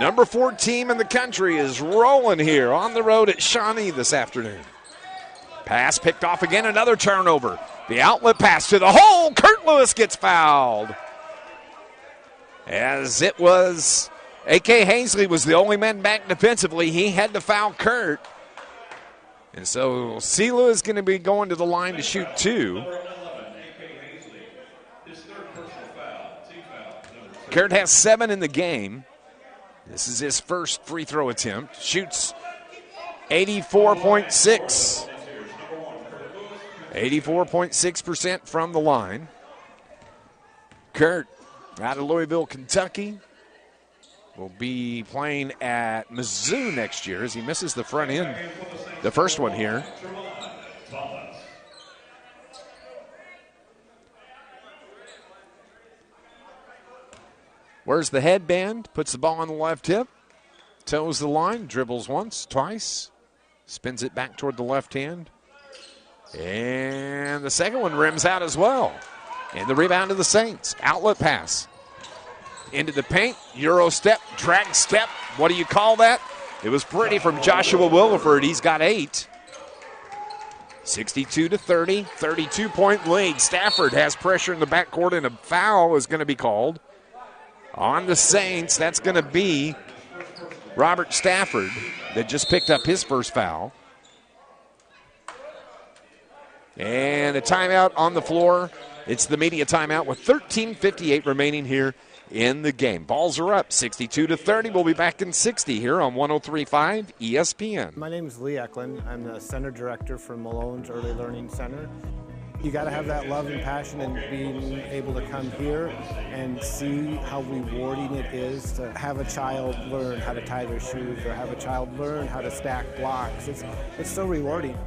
Number 4 team in the country is rolling here on the road at Shawnee this afternoon. Pass picked off again, another turnover. The outlet pass to the hole. Kurt Lewis gets fouled. As it was, A.K. Hazley was the only man back defensively. He had to foul Kurt. And so Sela is going to be going to the line to shoot 2. Kurt has 7 in the game. This is his first free throw attempt. Shoots 84.6. 84.6% from the line. Kurt, out of Louisville, Kentucky, will be playing at Mizzou next year as he misses the front end, the first one here. Wears the headband, puts the ball on the left hip, toes the line, dribbles once, twice, spins it back toward the left hand. And the second one rims out as well. And the rebound to the Saints. Outlet pass. Into the paint. Euro step. Drag step. What do you call that? It was pretty from Joshua Williford. He's got 8. 62-30. 32-point lead. Stafford has pressure in the backcourt, and a foul is going to be called on the Saints. That's going to be Robert Stafford that just picked up his first foul. And a timeout on the floor. It's the media timeout with 13:58 remaining here in the game. Balls are up 62-30. We'll be back in 60 here on 103.5 ESPN. My name is Lee Eklund. I'm the center director for Malone's Early Learning Center. You got to have that love and passion and being able to come here and see how rewarding it is to have a child learn how to tie their shoes or have a child learn how to stack blocks. It's so rewarding.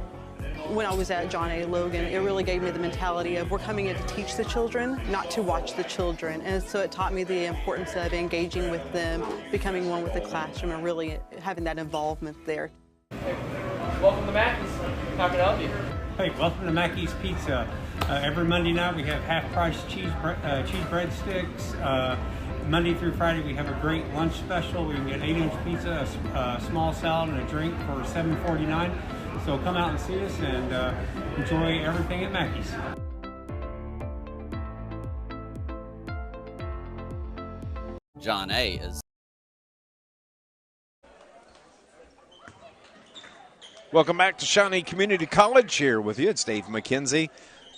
When I was at John A. Logan, it really gave me the mentality of we're coming in to teach the children, not to watch the children. And so it taught me the importance of engaging with them, becoming one with the classroom, and really having that involvement there. Hey, welcome to Mackey's. How can I help you? Hey, welcome to Mackey's Pizza. Every Monday night we have half-price cheese breadsticks. Monday through Friday we have a great lunch special. We can get 8-inch pizza, a small salad, and a drink for $7.49. So come out and see us and enjoy everything at Mackey's. John A. is. Welcome back to Shawnee Community College. Here with you, it's Dave McKenzie.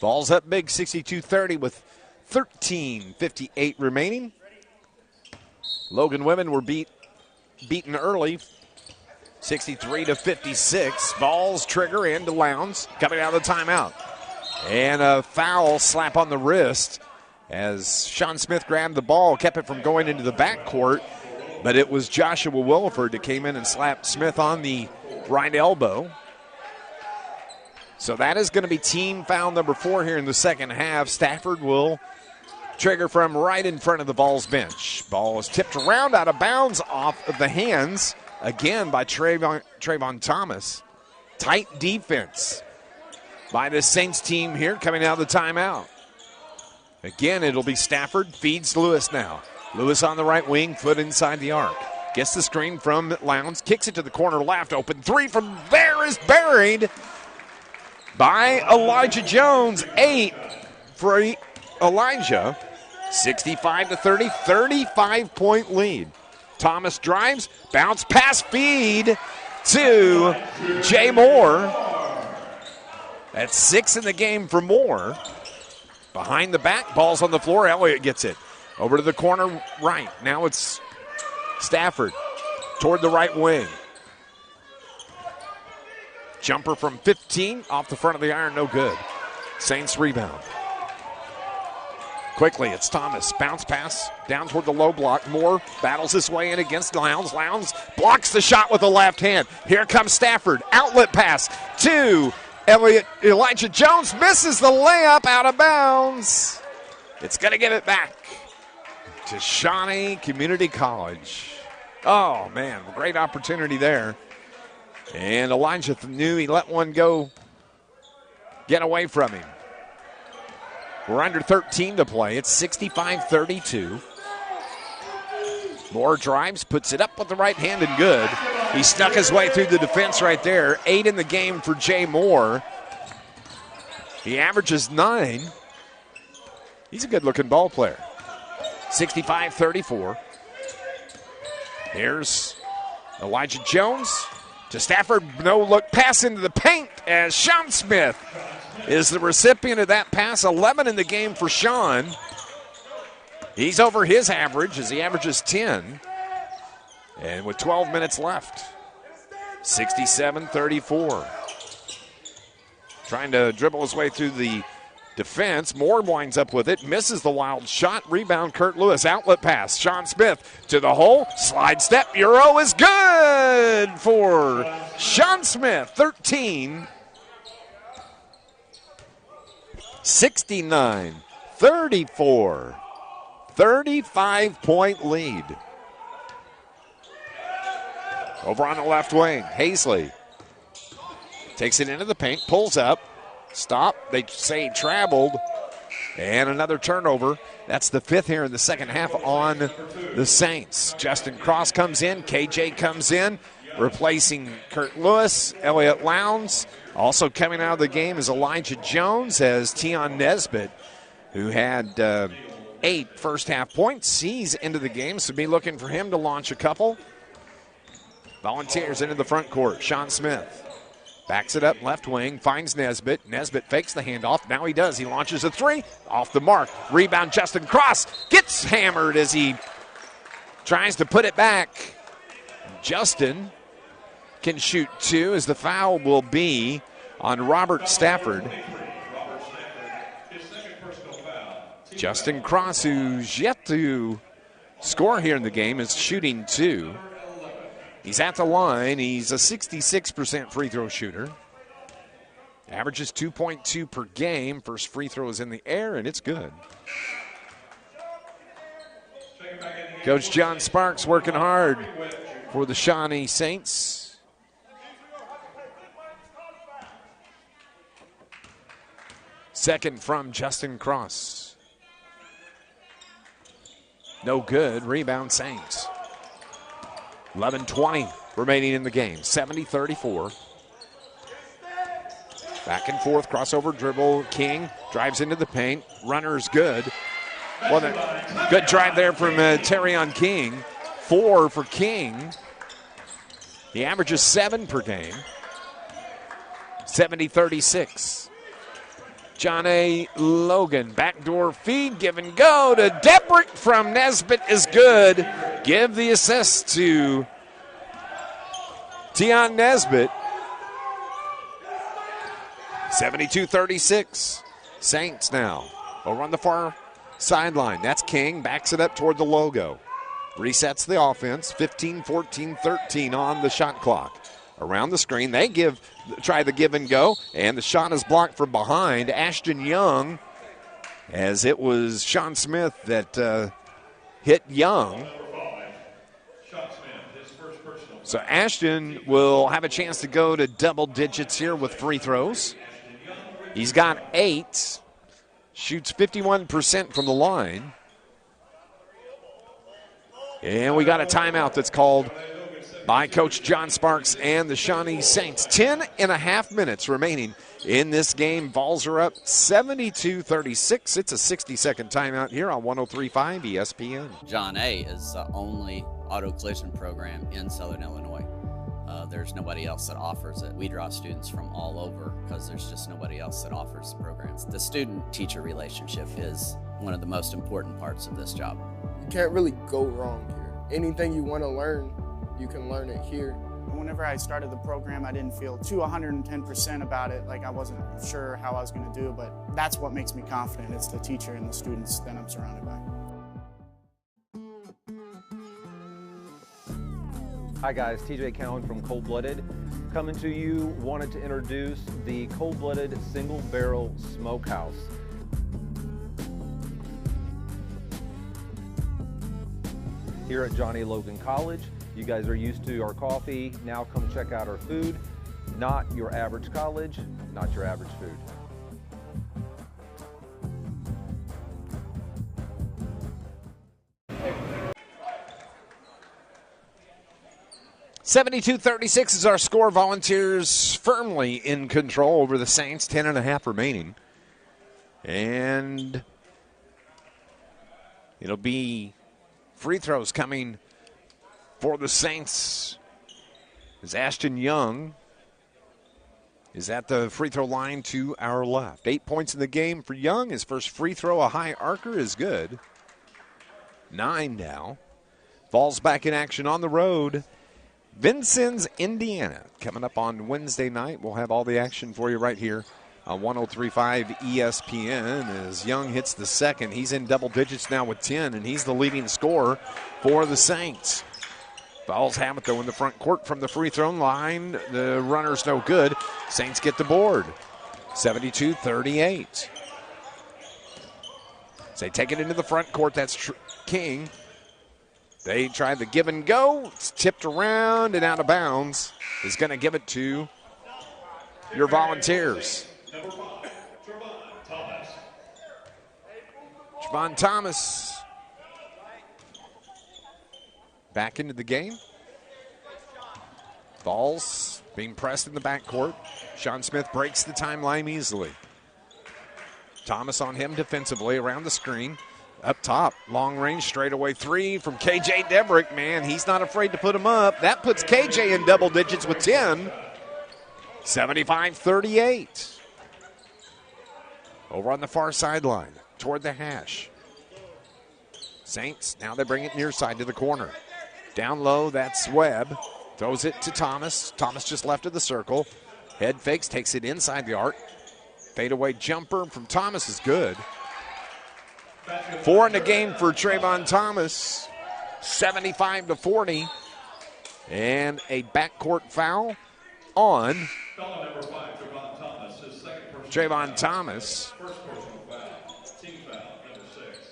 Vols up big, 62-30 with 13:58 remaining. Logan women were beaten early, 63-56. Vols trigger into Lowndes coming out of the timeout. And a foul slap on the wrist as Sean Smith grabbed the ball, kept it from going into the backcourt, but it was Joshua Williford that came in and slapped Smith on the right elbow. So that is going to be team foul number 4 here in the second half. Stafford will trigger from right in front of the Vols bench. Ball is tipped around out of bounds off of the hands again by Trayvon Thomas. Tight defense by the Saints team here coming out of the timeout. Again, it'll be Stafford, feeds Lewis now. Lewis on the right wing, foot inside the arc. Gets the screen from Lowndes, kicks it to the corner left. Open three from there is buried by Elijah Jones. 8 for Elijah. 65-30, 35-point lead. Thomas drives, bounce pass feed to Jay Moore. That's 6 in the game for Moore. Behind the back, ball's on the floor. Elliott gets it. Over to the corner right. Now it's Stafford toward the right wing. Jumper from 15 off the front of the iron, no good. Saints rebound. Quickly, it's Thomas. Bounce pass down toward the low block. Moore battles his way in against Lowndes. Lowndes blocks the shot with the left hand. Here comes Stafford. Outlet pass to Elliott. Elijah Jones misses the layup out of bounds. It's going to give it back to Shawnee Community College. Oh, man, great opportunity there. And Elijah knew he let one go get away from him. We're under 13 to play. It's 65-32. Moore drives, puts it up with the right hand and good. He snuck his way through the defense right there. 8 in the game for Jay Moore. He averages 9. He's a good-looking ball player. 65-34. Here's Elijah Jones to Stafford. No-look pass into the paint as Sean Smith is the recipient of that pass. 11 in the game for Sean. He's over his average as he averages 10. And with 12 minutes left, 67-34. Trying to dribble his way through the defense. Moore winds up with it, misses the wild shot. Rebound, Kurt Lewis. Outlet pass. Sean Smith to the hole. Slide step. Euro is good for Sean Smith. 13. 69-34. 35-point lead. Over on the left wing, Hazley takes it into the paint, pulls up, stop. They say traveled, and another turnover. That's the 5th here in the second half on the Saints. Justin Cross comes in, KJ comes in, replacing Kurt Lewis. Elliott Lowndes. Also coming out of the game is Elijah Jones as Tion Nesbitt, who had 8 first-half points. He's into the game, so be looking for him to launch a couple. Volunteers into the front court. Sean Smith backs it up left wing, finds Nesbitt. Nesbitt fakes the handoff. Now he does. He launches a 3 off the mark. Rebound, Justin Cross gets hammered as he tries to put it back. Justin can shoot 2 as the foul will be on Robert Stafford. Justin Cross, who's yet to score here in the game, is shooting 2. He's at the line. He's a 66% free throw shooter. Averages 2.2 per game. First free throw is in the air, and it's good. Coach John Sparks working hard for the Shawnee Saints. Second from Justin Cross. No good. Rebound Saints. 11:20 remaining in the game. 70-34. Back and forth, crossover dribble. King drives into the paint. Runner's good. Well, good drive there from Terrion King. 4 for King. He averages 7 per game. 70-36. John A. Logan, backdoor feed, give and go to Debrick from Nesbitt is good. Give the assist to Tion Nesbitt. 72-36. Saints now over on the far sideline. That's King. Backs it up toward the logo. Resets the offense. 15, 14, 13 on the shot clock. Around the screen, they try the give and go, and the shot is blocked from behind. Ashton Young, as it was Sean Smith that hit Young. So Ashton will have a chance to go to double digits here with free throws. He's got 8, shoots 51% from the line. And we got a timeout that's called by Coach John Sparks and the Shawnee Saints. 10.5 minutes remaining in this game. Vols are up 72-36. It's a 60-second timeout here on 103.5 ESPN. John A. is the only auto collision program in Southern Illinois. There's nobody else that offers it. We draw students from all over because there's just nobody else that offers the programs. The student-teacher relationship is one of the most important parts of this job. You can't really go wrong here. Anything you want to learn, you can learn it here. Whenever I started the program, I didn't feel too 110% about it. Like I wasn't sure how I was going to do, but that's what makes me confident. It's the teacher and the students that I'm surrounded by. Hi guys, TJ Cowan from Cold Blooded. Coming to you, wanted to introduce the Cold Blooded Single Barrel Smokehouse. Here at Johnny Logan College, you guys are used to our coffee. Now come check out our food. Not your average college, not your average food. (72-36) is our score. Volunteers firmly in control over the Saints. 10.5 remaining. And it'll be free throws coming for the Saints. As Ashton Young is at the free throw line to our left. 8 points in the game for Young. His first free throw, a high arcer, is good. 9 now. Vols back in action on the road. Vincennes, Indiana, coming up on Wednesday night. We'll have all the action for you right here on 103.5 ESPN. As Young hits the second, he's in double digits now with 10, and he's the leading scorer for the Saints. Vols have it, though, in the front court from the free throw line. The runner's no good. Saints get the board. 72-38. So they take it into the front court. That's King. They tried the give and go. It's tipped around and out of bounds. Is going to give it to your Volunteers. Javon Thomas back into the game. Vols being pressed in the backcourt. Sean Smith breaks the timeline easily. Thomas on him defensively around the screen. Up top, long range straightaway three from KJ Debrick. Man, he's not afraid to put him up. That puts KJ in double digits with 10. 75-38. Over on the far sideline, toward the hash. Saints, now they bring it near side to the corner. Down low, that's Webb. Throws it to Thomas. Thomas just left of the circle. Head fakes, takes it inside the arc. Fadeaway jumper from Thomas is good. 4 in the game for Trayvon Thomas. 75-40. And a backcourt foul on Trayvon Thomas.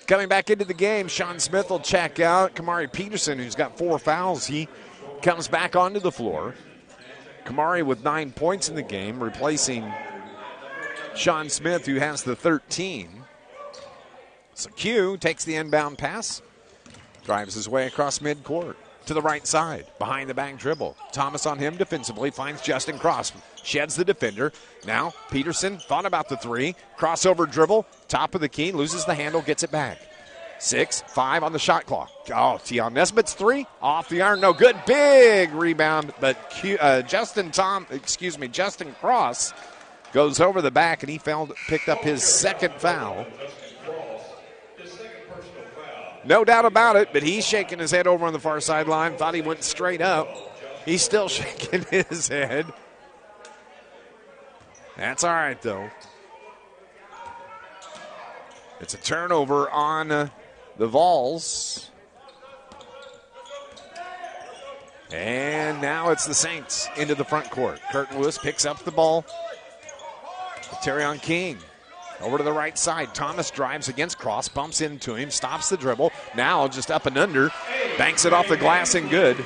Coming back into the game, Sean Smith will check out. Kamari Peterson, who's got 4 fouls, he comes back onto the floor. Kamari with 9 points in the game, replacing Sean Smith, who has the 13. So Q takes the inbound pass, drives his way across midcourt to the right side, behind the back dribble. Thomas on him defensively, finds Justin Cross, sheds the defender. Now Peterson thought about the three, crossover dribble, top of the key, loses the handle, gets it back. 6-5 on the shot clock. Oh, Tion Nesbitt's three, off the iron, no good. Big rebound, but Justin Cross goes over the back, and he picked up his second foul. No doubt about it, but he's shaking his head over on the far sideline. Thought he went straight up. He's still shaking his head. That's all right, though. It's a turnover on the Vols. And now it's the Saints into the front court. Kurt Lewis picks up the ball. Terrion King over to the right side. Thomas drives against Cross, bumps into him, stops the dribble. Now just up and under, banks it off the glass and good.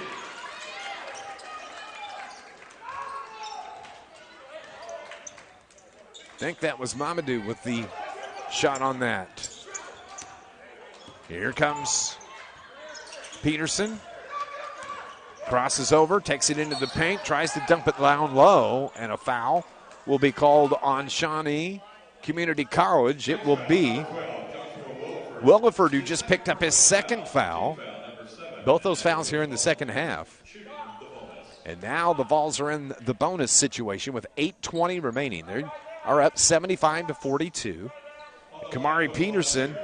I think that was Mamadou with the shot on that. Here comes Peterson. Crosses over, takes it into the paint, tries to dump it down low, and a foul will be called on Shawnee Community College. It will be Williford, who just picked up his second foul. Both those fouls here in the second half. And now the Vols are in the bonus situation with 8:20 remaining. They are up 75-42. Kamari Peterson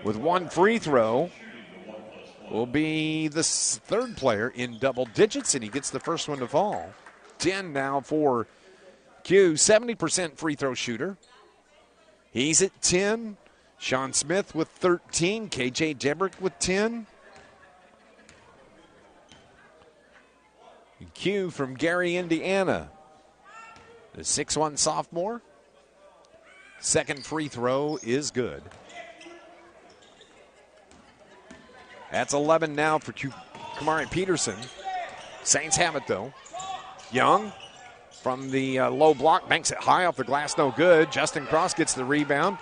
with one free throw will be the third player in double digits, and he gets the first one to fall. 10 now for Q, 70% free throw shooter. He's at 10. Sean Smith with 13. KJ Debrick with 10. And Q from Gary, Indiana. The 6'1 sophomore. Second free throw is good. That's 11 now for Kamari Peterson. Saints have it, though. Young from the low block, banks it high off the glass, no good. Justin Cross gets the rebound,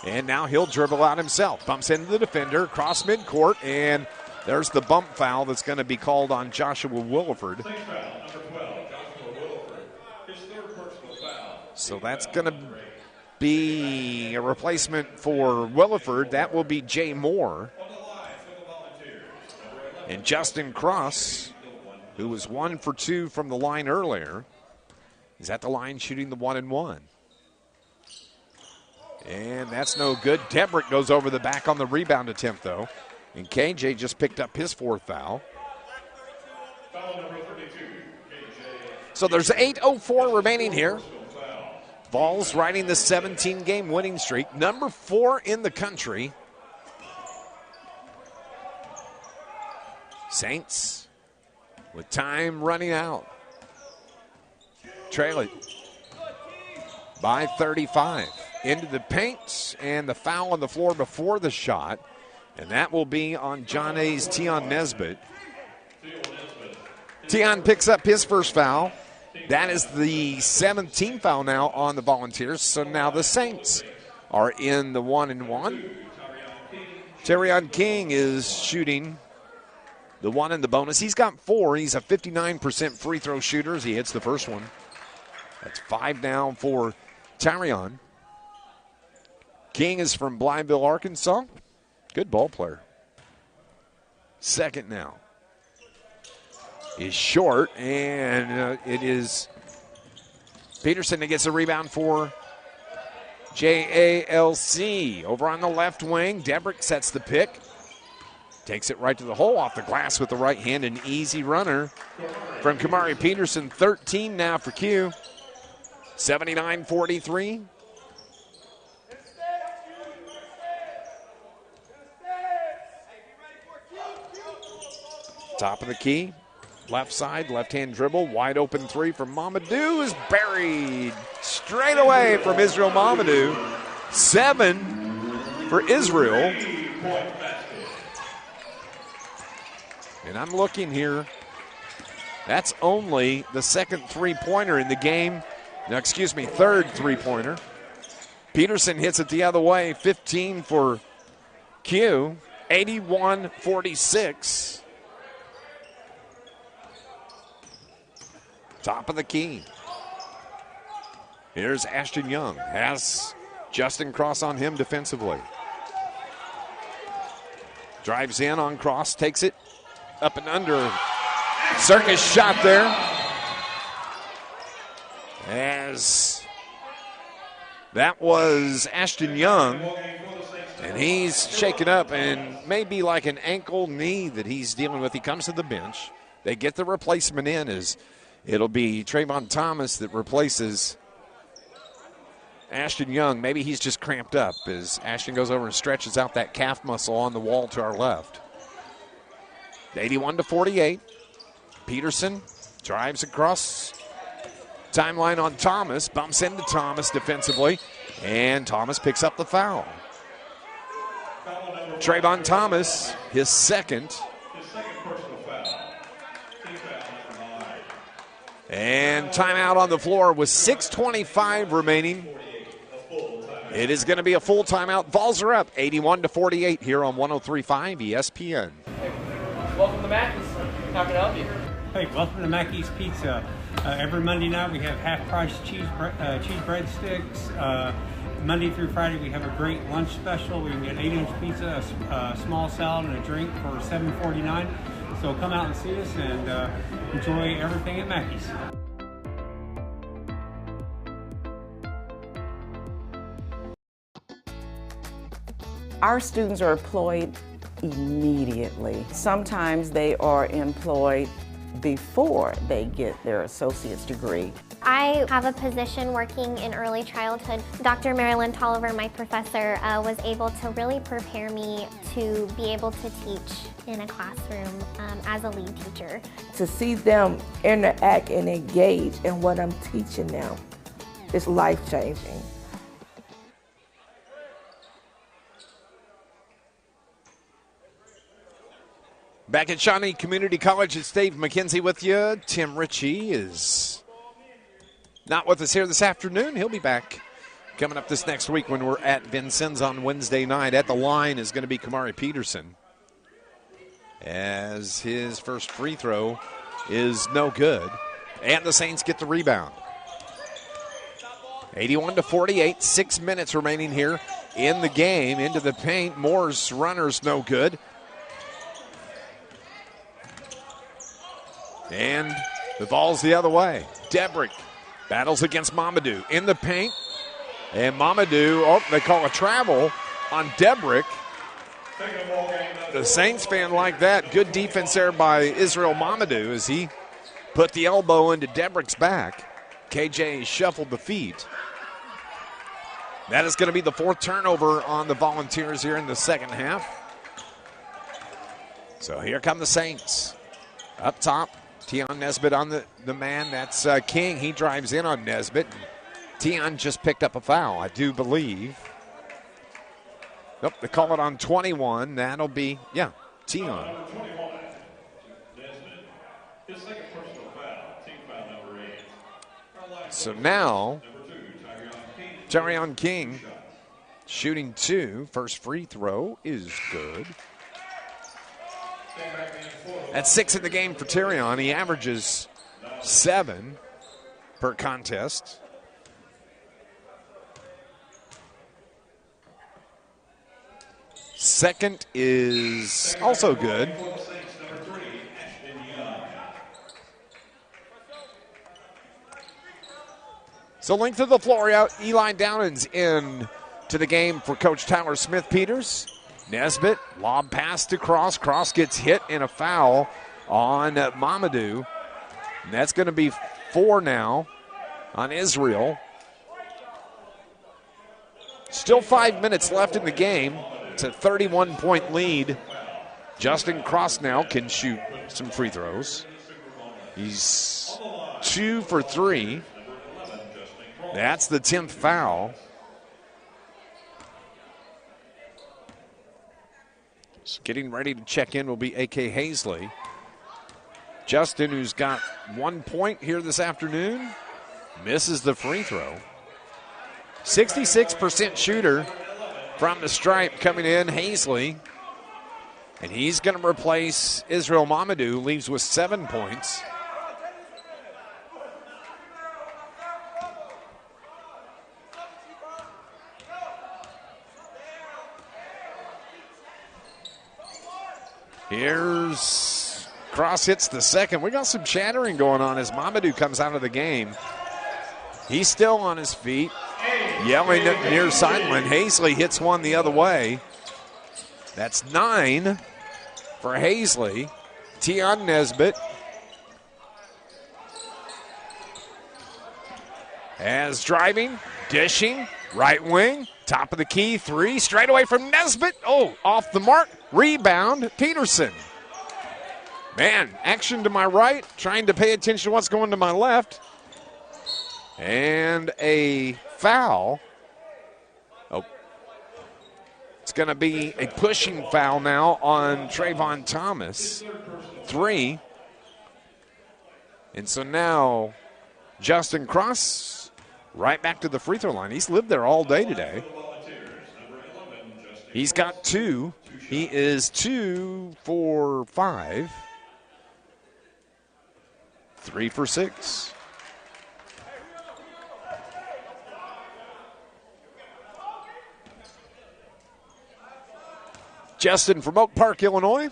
and now he'll dribble out himself. Bumps into the defender, cross midcourt, and there's the bump foul that's going to be called on Joshua Williford. So that's going to be a replacement for Williford. That will be Jay Moore. And Justin Cross, who was 1 for 2 from the line earlier, is at the line shooting the 1-and-1. And that's no good. Debrick goes over the back on the rebound attempt, though. And KJ just picked up his fourth foul. So there's 8:04 remaining here. Vols riding the 17-game winning streak, number 4 in the country. Saints with time running out. Trail it by 35. Into the paint, and the foul on the floor before the shot. And that will be on John A's Tion Nesbitt. Tion picks up his first foul. That is the 17th foul now on the Volunteers. So now the Saints are in the 1-and-1. Terrion King is shooting the 1 in the bonus. He's got 4. He's a 59% free throw shooter as he hits the first one. That's 5 now for Terrion. King is from Blytheville, Arkansas. Good ball player. Second now is short, and it is Peterson that gets a rebound for JALC. Over on the left wing, Debrick sets the pick. Takes it right to the hole off the glass with the right hand. An easy runner from Kamari Peterson. 13 now for Q. 79-43. Top of the key. Left side, left-hand dribble. Wide open three from Mamadou is buried straight away from Israel Mamadou. 7 for Israel. And I'm looking here. That's only the second three-pointer in the game. No, excuse me, third three-pointer. Peterson hits it the other way. 15 for Q. 81-46. Top of the key. Here's Ashton Young. Has Justin Cross on him defensively. Drives in on Cross, takes it up and under. Circus shot there. As that was Ashton Young. And he's shaken up and maybe like an ankle knee that he's dealing with. He comes to the bench. They get the replacement in as it'll be Trayvon Thomas that replaces Ashton Young. Maybe he's just cramped up as Ashton goes over and stretches out that calf muscle on the wall to our left. 81-48. Peterson drives across timeline on Thomas, bumps into Thomas defensively, and Thomas picks up the foul. Trayvon Thomas, his second. And timeout on the floor with 6:25 remaining. It is going to be a full timeout. Vols are up 81-48 here on 103.5 ESPN. Hey, welcome to Mackey's. How can I help you? Hey, welcome to Mackey's Pizza. Every Monday night we have half-price cheese breadsticks. Monday through Friday we have a great lunch special. We can get 8-inch pizza, a small salad, and a drink for $7.49. So come out and see us and enjoy everything at Mackey's. Our students are employed immediately. Sometimes they are employed before they get their associate's degree. I have a position working in early childhood. Dr. Marilyn Tolliver, my professor, was able to really prepare me to be able to teach in a classroom as a lead teacher. To see them interact and engage in what I'm teaching now is life-changing. Back at Shawnee Community College, it's Dave McKenzie with you. Tim Ritchie is not with us here this afternoon. He'll be back coming up this next week when we're at Vincennes on Wednesday night. At the line is going to be Kamari Peterson, as his first free throw is no good. And the Saints get the rebound. 81-48, 6 minutes remaining here in the game. Into the paint, Moore's runner's no good. And the ball's the other way. Debrick battles against Mamadou in the paint. And Mamadou, they call a travel on Debrick. The Saints fan like that. Good defense there by Israel Mamadou as he put the elbow into Debrick's back. KJ shuffled the feet. That is going to be the fourth turnover on the Volunteers here in the second half. So here come the Saints. Up top, Tion Nesbitt on the man. That's King. He drives in on Nesbitt. Tion just picked up a foul, I do believe. Nope, they call it on 21. That'll be, yeah, Tion. So now, Tarion King shooting 2. First free throw is good. That's 6 in the game for Tarion. He averages 7 per contest. Second is also good. So length of the floor out. Eli Downan's in to the game for Coach Tyler Smith-Peters. Nesbitt, lob pass to Cross. Cross gets hit in a foul on Mamadou. And that's going to be 4 now on Israel. Still 5 minutes left in the game. It's a 31-point lead. Justin Cross now can shoot some free throws. He's 2 for 3. That's the 10th foul. So getting ready to check in will be A.K. Hazley. Justin, who's got 1 point here this afternoon, misses the free throw. 66% shooter from the stripe coming in, Hazley. And he's going to replace Israel Mamadou, leaves with 7 points. Here's Cross hits the second. We got some chattering going on as Mamadou comes out of the game. He's still on his feet, yelling near sideline. Hazley hits one the other way. That's 9 for Hazley. Tion Nesbitt has driving, dishing, Right wing, top of the key, three, straight away from Nesbitt. Oh, off the mark, rebound, Peterson. Man, action to my right, trying to pay attention to what's going to my left. And a foul. Oh, it's going to be a pushing foul now on Trayvon Thomas. 3. And so now Justin Cross right back to the free throw line. He's lived there all day today. He's got 2. He is 2 for 5. 3 for 6. Justin from Oak Park, Illinois.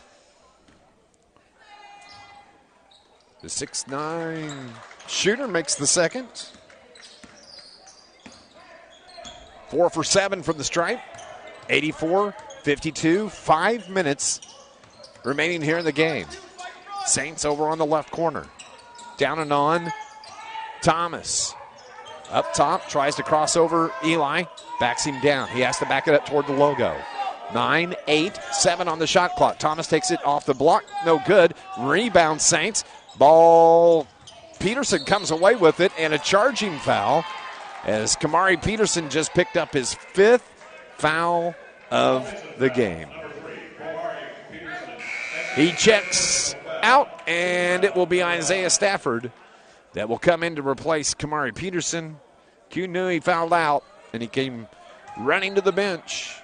The 6'9" shooter makes the second. 4 for 7 from the stripe. 84-52. 5 minutes remaining here in the game. Saints over on the left corner. Down and on. Thomas. Up top, tries to cross over Eli. Backs him down. He has to back it up toward the logo. 9, 8, 7 on the shot clock. Thomas takes it off the block. No good. Rebound Saints. Ball. Peterson comes away with it, and a charging foul as Kamari Peterson just picked up his 5th foul of the game. He checks out, and it will be Isaiah Stafford that will come in to replace Kamari Peterson. Q knew he fouled out, and he came running to the bench.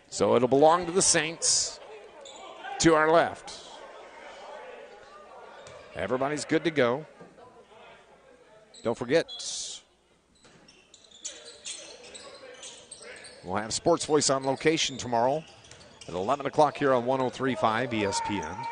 So it'll belong to the Saints. To our left. Everybody's good to go. Don't forget, we'll have Sports Voice on location tomorrow at 11 o'clock here on 103.5 ESPN.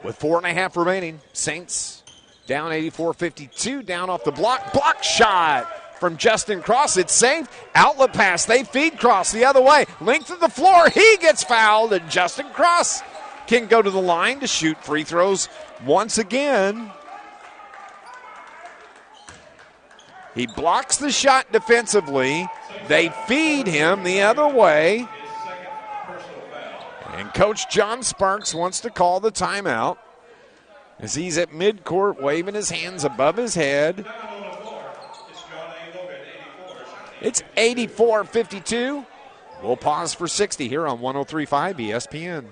With 4.5 remaining, Saints down 84-52, down off the block. Block shot from Justin Cross. It's safe. Outlet pass. They feed Cross the other way. Length of the floor. He gets fouled, and Justin Cross can go to the line to shoot free throws once again. He blocks the shot defensively. They feed him the other way. And Coach John Sparks wants to call the timeout as he's at midcourt waving his hands above his head. It's 84-52. We'll pause for 60 here on 103.5 ESPN.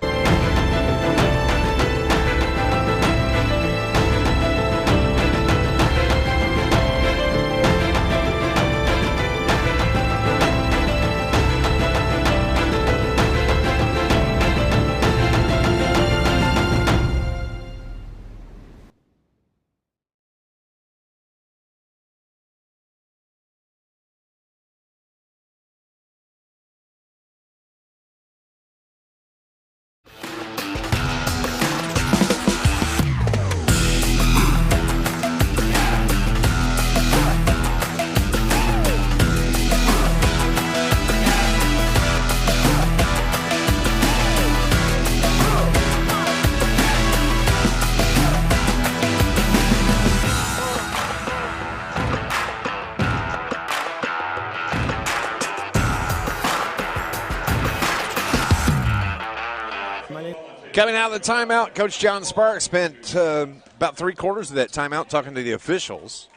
Coming out of the timeout, Coach John Sparks spent about 3/4 of that timeout talking to the officials.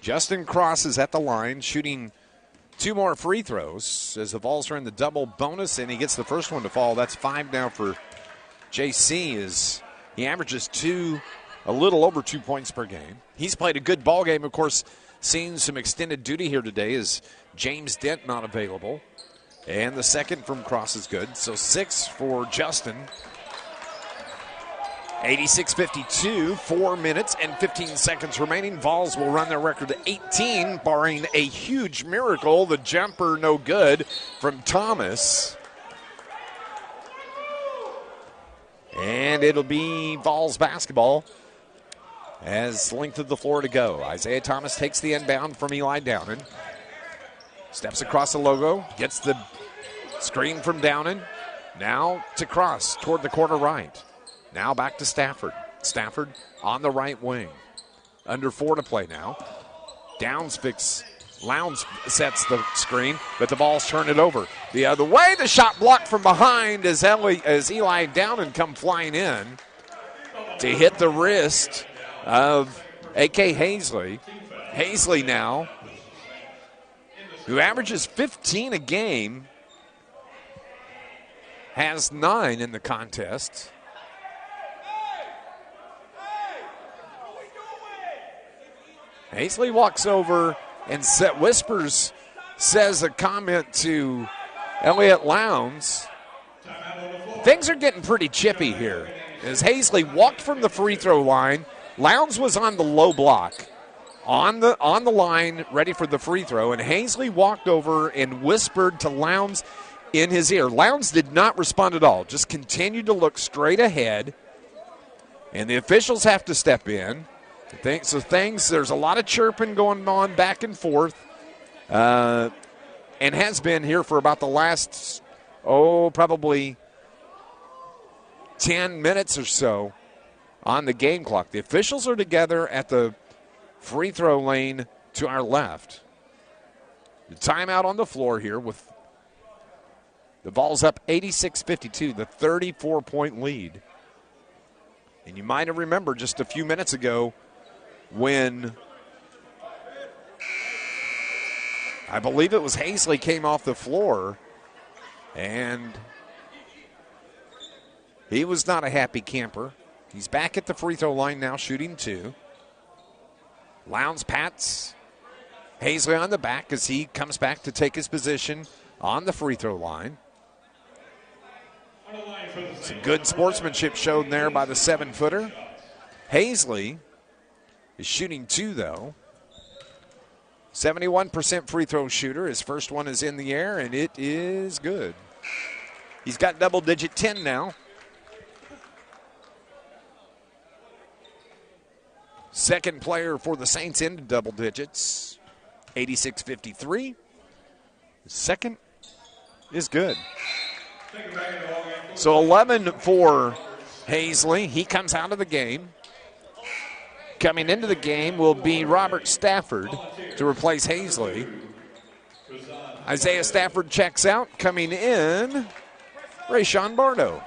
Justin Cross is at the line shooting 2 more free throws as the Vols are in the double bonus, and he gets the first one to fall. That's 5 now for JC as he averages a little over 2 points per game. He's played a good ball game, of course, seeing some extended duty here today is James Dent not available. And the second from Cross is good, so 6 for Justin. 86-52, 4 minutes and 15 seconds remaining. Vols will run their record to 18, barring a huge miracle. The jumper no good from Thomas. And it'll be Vols basketball as length of the floor to go. Isaiah Thomas takes the inbound from Eli Downen. Steps across the logo, gets the screen from Downen. Now to Cross toward the corner right. Now back to Stafford. Stafford on the right wing. Under 4 to play now. Lowndes sets the screen, but the ball's turned it over. The other way, the shot blocked from behind as Eli Downen come flying in to hit the wrist of A.K. Hazley. Hazley now, who averages 15 a game, has 9 in the contest. Hazley walks over and says a comment to Elliott Lowndes. Things are getting pretty chippy here. As Hazley walked from the free throw line, Lowndes was on the low block, on the line, ready for the free throw, and Hazley walked over and whispered to Lowndes in his ear. Lowndes did not respond at all, just continued to look straight ahead, and the officials have to step in. So there's a lot of chirping going on back and forth, and has been here for about the last, probably 10 minutes or so on the game clock. The officials are together at the free throw lane to our left. The timeout on the floor here with the Vols up 86-52, the 34-point lead. And you might have remembered just a few minutes ago when I believe it was Hazley came off the floor, and he was not a happy camper. He's back at the free throw line now, shooting 2. Lowndes pats Hazley on the back as he comes back to take his position on the free throw line. Some good sportsmanship shown there by the 7-footer. Hazley is shooting 2, though. 71% free throw shooter. His first one is in the air, and it is good. He's got double-digit 10 now. Second player for the Saints into double digits. 86-53. The second is good. So 11 for Hazley. He comes out of the game. Coming into the game will be Robert Stafford to replace Hazley. Isaiah Stafford checks out. Coming in, Rayshawn Bardo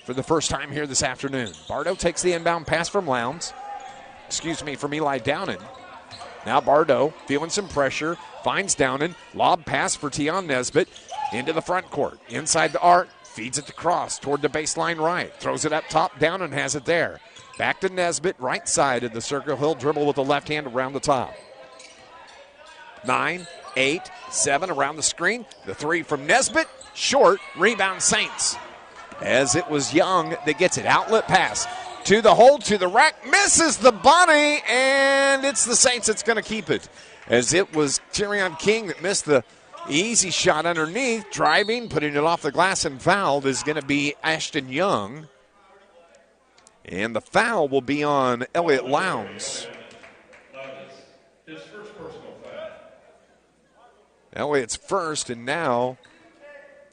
for the first time here this afternoon. Bardo takes the inbound pass from Lowndes. From Eli Downen. Now Bardo feeling some pressure, finds Downen. Lob pass for Tion Nesbitt into the front court. Inside the arc, feeds it to Cross toward the baseline right. Throws it up top, Downen has it there. Back to Nesbitt, right side of the circle. He'll dribble with the left hand around the top. 9, 8, 7 around the screen. The 3 from Nesbitt, short, rebound Saints. As it was Young that gets it. Outlet pass to the hole, to the rack, misses the bunny, and it's the Saints that's going to keep it. As it was Tyrion King that missed the easy shot underneath, driving, putting it off the glass and fouled is going to be Ashton Young. And the foul will be on Elliott Lowndes. His first personal foul. Elliott's first, and now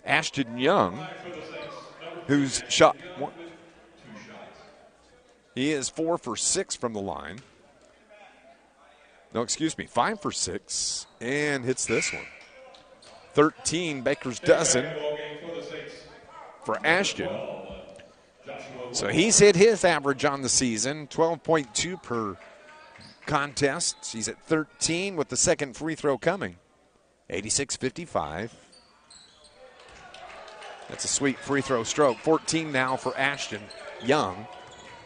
Ashton Young, who's shot one. He is 4 for 6 from the line. No, 5 for 6, and hits this one. 13, Baker's dozen for Ashton. So he's hit his average on the season, 12.2 per contest. He's at 13 with the second free throw coming. 86-55. That's a sweet free throw stroke. 14 now for Ashton Young.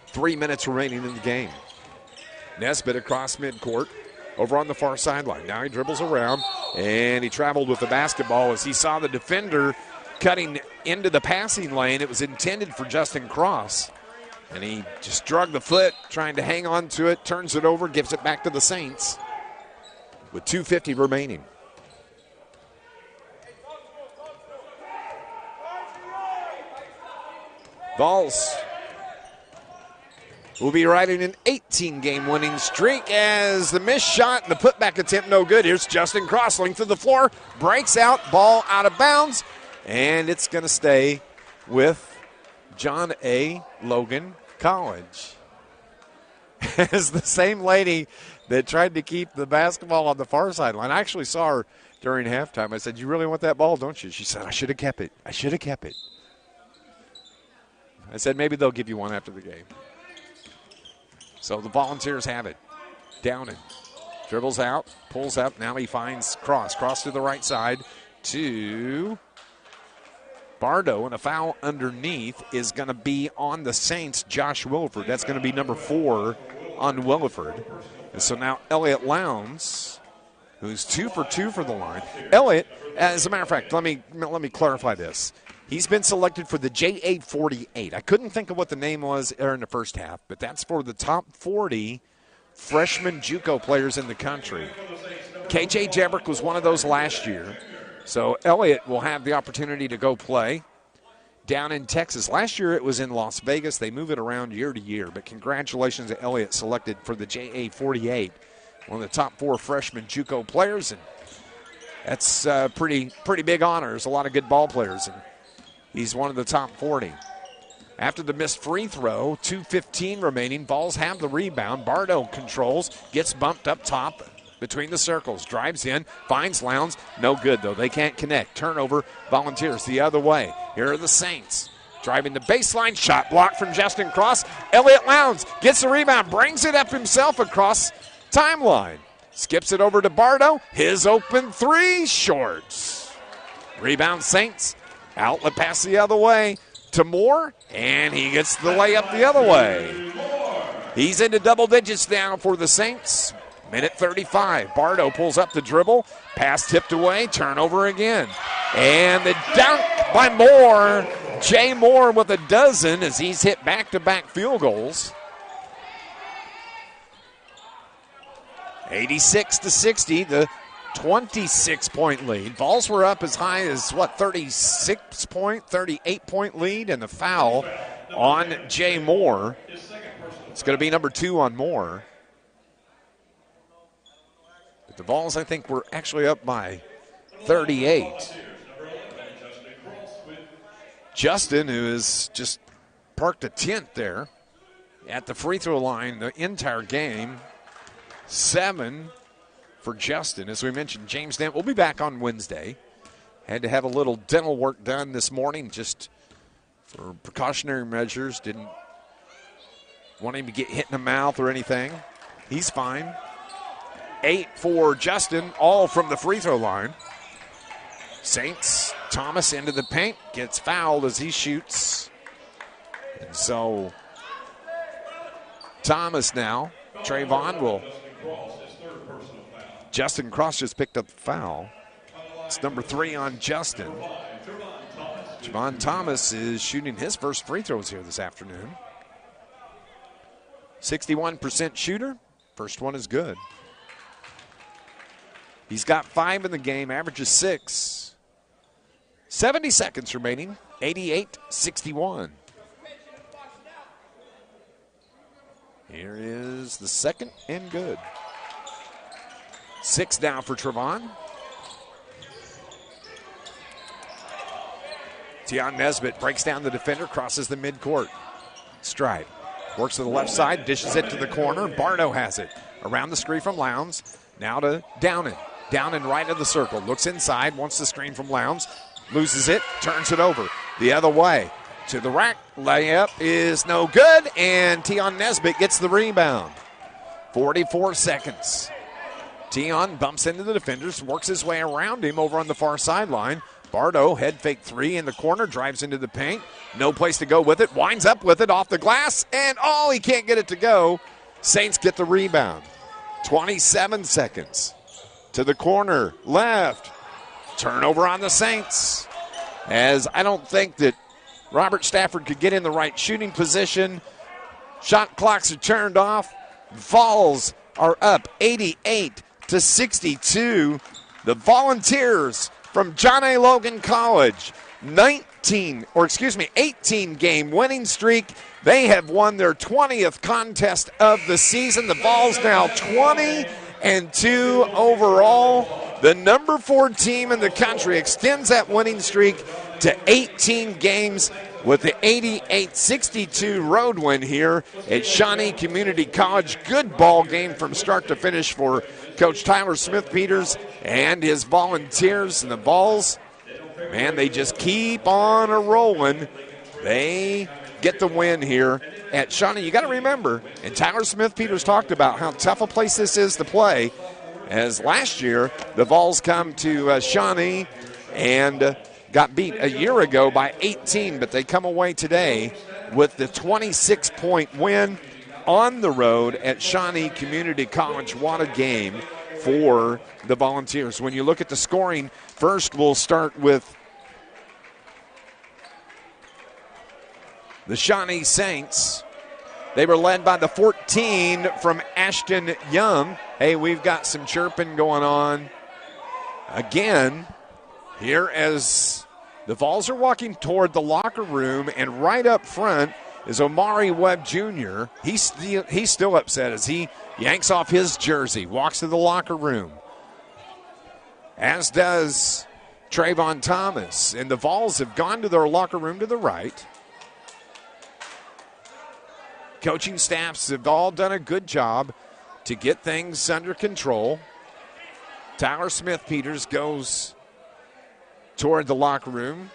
3 minutes remaining in the game. Nesbitt across midcourt, over on the far sideline. Now he dribbles around, and he traveled with the basketball as he saw the defender cutting into the passing lane. It was intended for Justin Cross, and he just drug the foot, trying to hang on to it, turns it over, gives it back to the Saints with 2:50 remaining. Vols will be riding an 18-game winning streak as the missed shot and the putback attempt no good. Here's Justin Cross, length of the floor, breaks out, ball out of bounds, and it's going to stay with John A. Logan College. as the same lady that tried to keep the basketball on the far sideline. I actually saw her during halftime. I said, "You really want that ball, don't you?" She said, "I should have kept it. I should have kept it." I said, "Maybe they'll give you one after the game." So the Volunteers have it. Downing dribbles out, pulls up. Now he finds Cross to the right side to Bardo, and a foul underneath is going to be on the Saints, Josh Williford. That's going to be number 4 on Williford. And so now Elliott Lowndes, who's 2 for 2 for the line. Elliott, as a matter of fact, let me clarify this. He's been selected for the JA48. I couldn't think of what the name was in the first half, but that's for the top 40 freshman JUCO players in the country. KJ Jebrick was one of those last year. So Elliott will have the opportunity to go play down in Texas. Last year it was in Las Vegas. They move it around year to year. But congratulations to Elliott, selected for the JA48, one of the top 4 freshman JUCO players. And that's pretty big honor. There's a lot of good ball players, and he's one of the top 40. After the missed free throw, 2:15 remaining. Vols have the rebound. Bardo controls, gets bumped up top between the circles, drives in, finds Lowndes. No good, though. They can't connect. Turnover, Volunteers the other way. Here are the Saints. Driving the baseline, shot blocked from Justin Cross. Elliott Lowndes gets the rebound, brings it up himself across timeline. Skips it over to Bardo. His open 3, short. Rebound Saints. Outlet pass the other way to Moore, and he gets the layup the other way. He's into double digits now for the Saints. Minute 35. Bardo pulls up the dribble. Pass tipped away. Turnover again. And the dunk by Moore. Jay Moore with a dozen as he's hit back-to-back field goals. 86-60, the 26-point lead. Vols were up as high as, 38-point lead, and the foul on Jay Moore. It's going to be number 2 on Moore. The Vols, I think, were actually up by 38. Justin, who has just parked a tent there at the free throw line the entire game. 7 for Justin. As we mentioned, James Dent will be back on Wednesday. Had to have a little dental work done this morning just for precautionary measures. Didn't want him to get hit in the mouth or anything. He's fine. 8 for Justin, all from the free throw line. Saints, Thomas into the paint, gets fouled as he shoots. And so Thomas now, Trayvon will. Justin Cross just picked up the foul. It's number 3 on Justin. Javon Thomas is shooting his first free throws here this afternoon. 61% shooter. First one is good. He's got 5 in the game, averages 6. 70 seconds remaining, 88-61. Here is the second and good. 6 now for Trevon. Tion Nesbitt breaks down the defender, crosses the midcourt. Stride. Works to the left side, dishes it to the corner. Bardo has it. Around the screen from Lowndes. Now to Downing. Downing right of the circle. Looks inside, wants the screen from Lowndes. Loses it, turns it over. The other way. To the rack. Layup is no good, and Tion Nesbitt gets the rebound. 44 seconds. Tion bumps into the defenders, works his way around him over on the far sideline. Bardo, head fake 3 in the corner, drives into the paint. No place to go with it. Winds up with it off the glass, and he can't get it to go. Saints get the rebound. 27 seconds. To the corner, left. Turnover on the Saints. As I don't think that Robert Stafford could get in the right shooting position. Shot clocks are turned off. Vols are up 88-62. The Volunteers from John A. Logan College, 18-game winning streak. They have won their 20th contest of the season. The Vols now 20-2 overall. The number 4 team in the country extends that winning streak to 18 games. with the 88-62 road win here at Shawnee Community College. Good ball game from start to finish for Coach Tyler Smith-Peters and his Volunteers. And the Vols, man, they just keep on a-rolling. They get the win here at Shawnee. You got to remember, and Tyler Smith-Peters talked about how tough a place this is to play, as last year the Vols come to Shawnee and got beat a year ago by 18, but they come away today with the 26-point win on the road at Shawnee Community College. What a game for the Volunteers. When you look at the scoring, first we'll start with the Shawnee Saints. They were led by the 14 from Ashton Young. Hey, we've got some chirping going on again here as the Vols are walking toward the locker room, and right up front is Omari Webb Jr. He's still upset as he yanks off his jersey, walks to the locker room, as does Trayvon Thomas. And the Vols have gone to their locker room to the right. Coaching staffs have all done a good job to get things under control. Tyler Smith-Peters goes toward the locker room.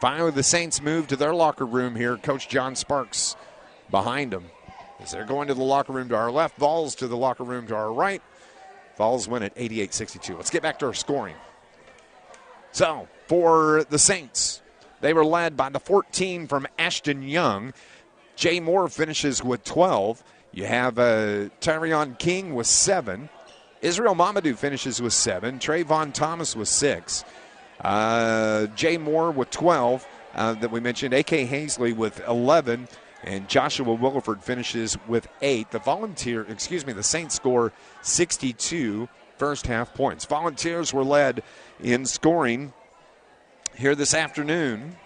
Finally, the Saints move to their locker room here. Coach John Sparks behind them as they're going to the locker room to our left. Vols to the locker room to our right. Vols win at 88-62. Let's get back to our scoring. So, for the Saints, they were led by the 14 from Ashton Young. Jay Moore finishes with 12. You have Tyrion King with 7. Israel Mamadou finishes with 7. Trayvon Thomas with 6. Jay Moore with 12 that we mentioned. A.K. Hazley with 11. And Joshua Williford finishes with 8. The Saints score 62 first half points. Volunteers were led in scoring here this afternoon.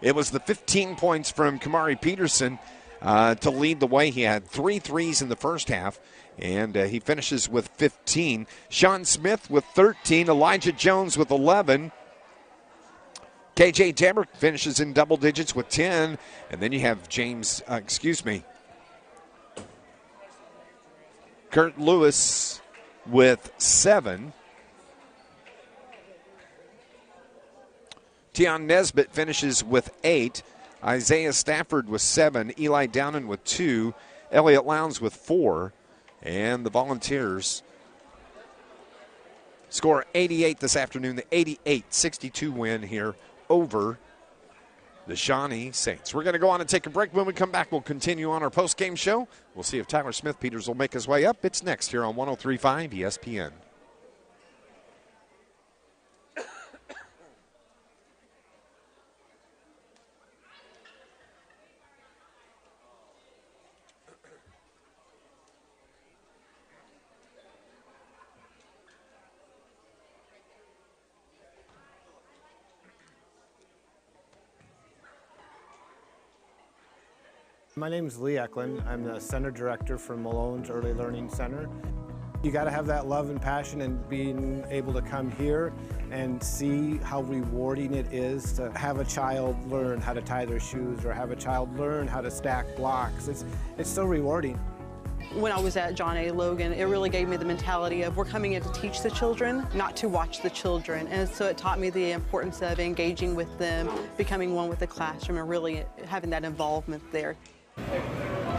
It was the 15 points from Kamari Peterson to lead the way. He had 3 threes in the first half, and he finishes with 15. Sean Smith with 13. Elijah Jones with 11. KJ Debrick finishes in double digits with 10. And then you have Kurt Lewis with 7. Tion Nesbitt finishes with 8. Isaiah Stafford with 7. Eli Downen with 2. Elliott Lowndes with 4. And the Volunteers score 88 this afternoon. The 88-62 win here over the Shawnee Saints. We're going to go on and take a break. When we come back, we'll continue on our post-game show. We'll see if Tyler Smith-Peters will make his way up. It's next here on 103.5 ESPN. My name is Lee Eklund. I'm the Center Director for Malone's Early Learning Center. You got to have that love and passion, and being able to come here and see how rewarding it is to have a child learn how to tie their shoes or have a child learn how to stack blocks. It's so rewarding. When I was at John A. Logan, it really gave me the mentality of we're coming in to teach the children, not to watch the children. And so it taught me the importance of engaging with them, becoming one with the classroom, and really having that involvement there. Hey,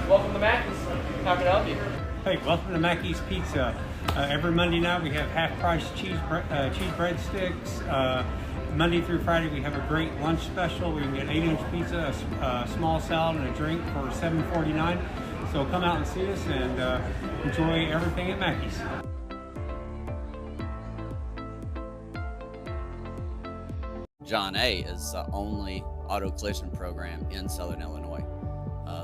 welcome to Mackey's. How can I help you? Hey, welcome to Mackey's Pizza. Every Monday night we have half-price cheese breadsticks. Monday through Friday we have a great lunch special. We can get 8-inch pizza, a small salad, and a drink for $7.49. So come out and see us and enjoy everything at Mackey's. John A. is the only auto collision program in Southern Illinois.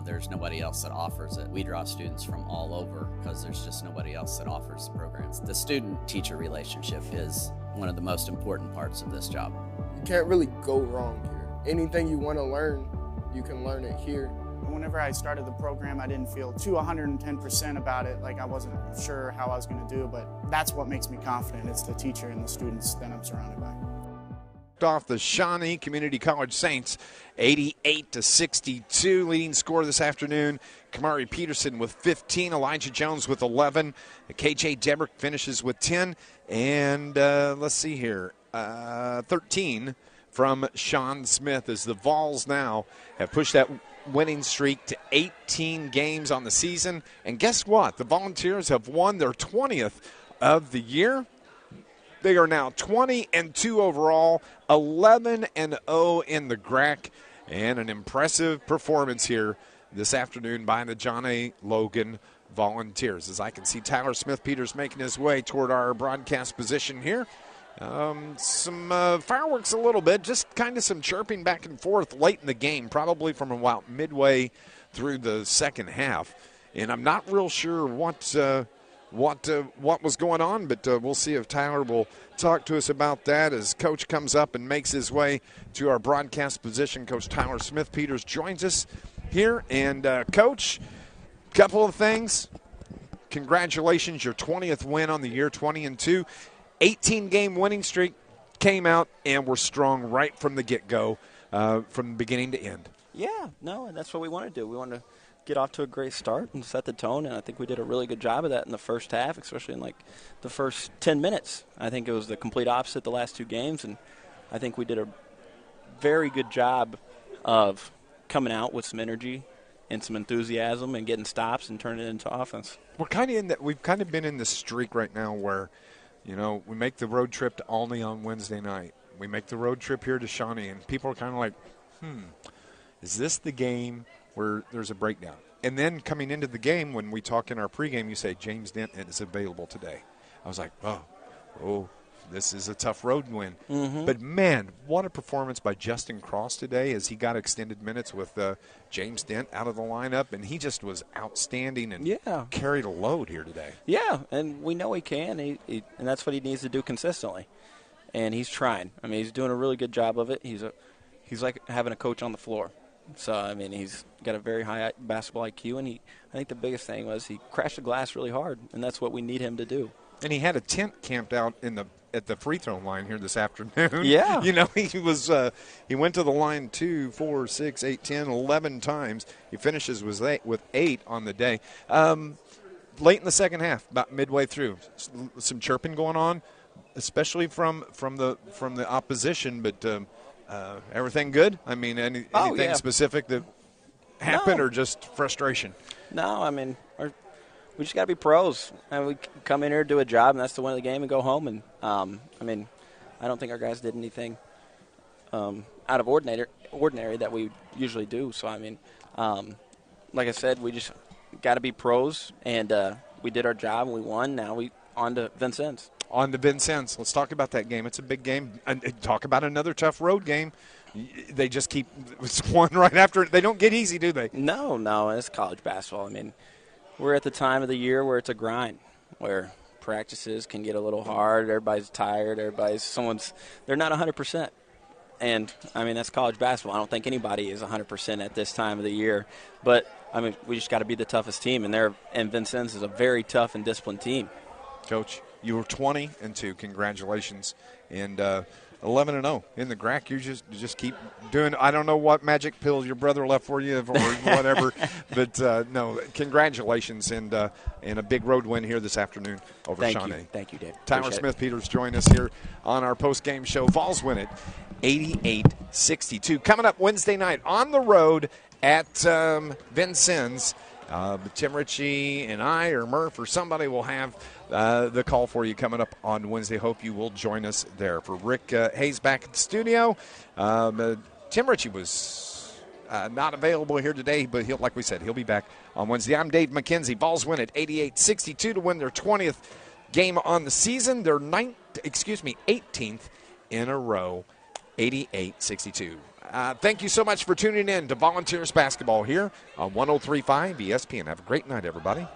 There's nobody else that offers it. We draw students from all over because there's just nobody else that offers the programs. The student-teacher relationship is one of the most important parts of this job. You can't really go wrong here. Anything you want to learn, you can learn it here. Whenever I started the program, I didn't feel too 110% about it. Like I wasn't sure how I was going to do, but that's what makes me confident. It's the teacher and the students that I'm surrounded by. knocked off the Shawnee Community College Saints 88-62. Leading scorer this afternoon, Kamari Peterson with 15, Elijah Jones with 11, KJ Debrick finishes with 10, and let's see here, 13 from Sean Smith as the Vols now have pushed that winning streak to 18 games on the season. And guess what? The Volunteers have won their 20th of the year. They are now 20-2 overall, 11-0 in the GRAC, and an impressive performance here this afternoon by the John A. Logan Volunteers. As I can see Tyler Smith-Peters making his way toward our broadcast position here. Some fireworks a little bit, just kind of some chirping back and forth late in the game, probably from about midway through the second half. And I'm not real sure what was going on, but we'll see if Tyler will talk to us about that as Coach comes up and makes his way to our broadcast position. Coach Tyler Smith-Peters joins us here. And, Coach, couple of things. Congratulations, your 20th win on the year, 20-2. 18-game winning streak, came out and were strong right from the get-go, from beginning to end. Yeah, no, and that's what we want to do. We want to get off to a great start and set the tone, and I think we did a really good job of that in the first half, especially in like the first 10 minutes. I think it was the complete opposite the last two games, and I think we did a very good job of coming out with some energy and some enthusiasm and getting stops and turning it into offense. We're kind of in that. We've kind of been in this streak right now where, you know, we make the road trip to Olney on Wednesday night. We make the road trip here to Shawnee, and people are kind of like, is this the game where there's a breakdown? And then coming into the game, when we talk in our pregame, you say James Dent is available today. I was like, oh, this is a tough road win. Mm-hmm. But, man, what a performance by Justin Cross today as he got extended minutes with James Dent out of the lineup, and he just was outstanding and carried a load here today. Yeah, and we know he can, and that's what he needs to do consistently. And he's trying. I mean, he's doing a really good job of it. He's like having a coach on the floor. So, I mean, he's got a very high basketball IQ, and I think the biggest thing was he crashed the glass really hard, and that's what we need him to do. And he had a tent camped out at the free throw line here this afternoon. Yeah. You know, he went to the line 2, 4, 6, 8, 10, 11 times. He finishes with 8 on the day. Late in the second half, about midway through, some chirping going on, especially from the opposition, but everything good? I mean, anything specific that happened or just frustration? No, I mean, we just got to be pros. And we come in here, do a job, and that's the win of the game and go home. And, I mean, I don't think our guys did anything out of ordinary that we usually do. So, I mean, like I said, we just got to be pros, and we did our job, and we won. Now we on to Vincennes. On to Vincennes. Let's talk about that game. It's a big game. And talk about another tough road game. They just keep one right after. They don't get easy, do they? No. It's college basketball. I mean, we're at the time of the year where it's a grind, where practices can get a little hard. Everybody's tired. They're not 100%. And, I mean, that's college basketball. I don't think anybody is 100% at this time of the year. But, I mean, we just got to be the toughest team. And Vincennes is a very tough and disciplined team. Coach, you were 20-2. Congratulations. And 11-0 in the GRAC. You just keep doing. I don't know what magic pills your brother left for you or whatever, but no, congratulations and a big road win here this afternoon over Shawnee. Thank you, Dave. Tyler Smith-Peters join us here on our post-game show. Vols win it 88-62. Coming up Wednesday night on the road at Vincennes. Tim Ritchie and I or Murph or somebody will have the call for you coming up on Wednesday. Hope you will join us there. For Rick Hayes back at the studio, Tim Ritchie was not available here today, but like we said, he'll be back on Wednesday. I'm Dave McKenzie. Vols win at 88-62 to win their 20th game on the season. Their 18th in a row, 88-62. Thank you so much for tuning in to Volunteers Basketball here on 103.5 ESPN. Have a great night, everybody.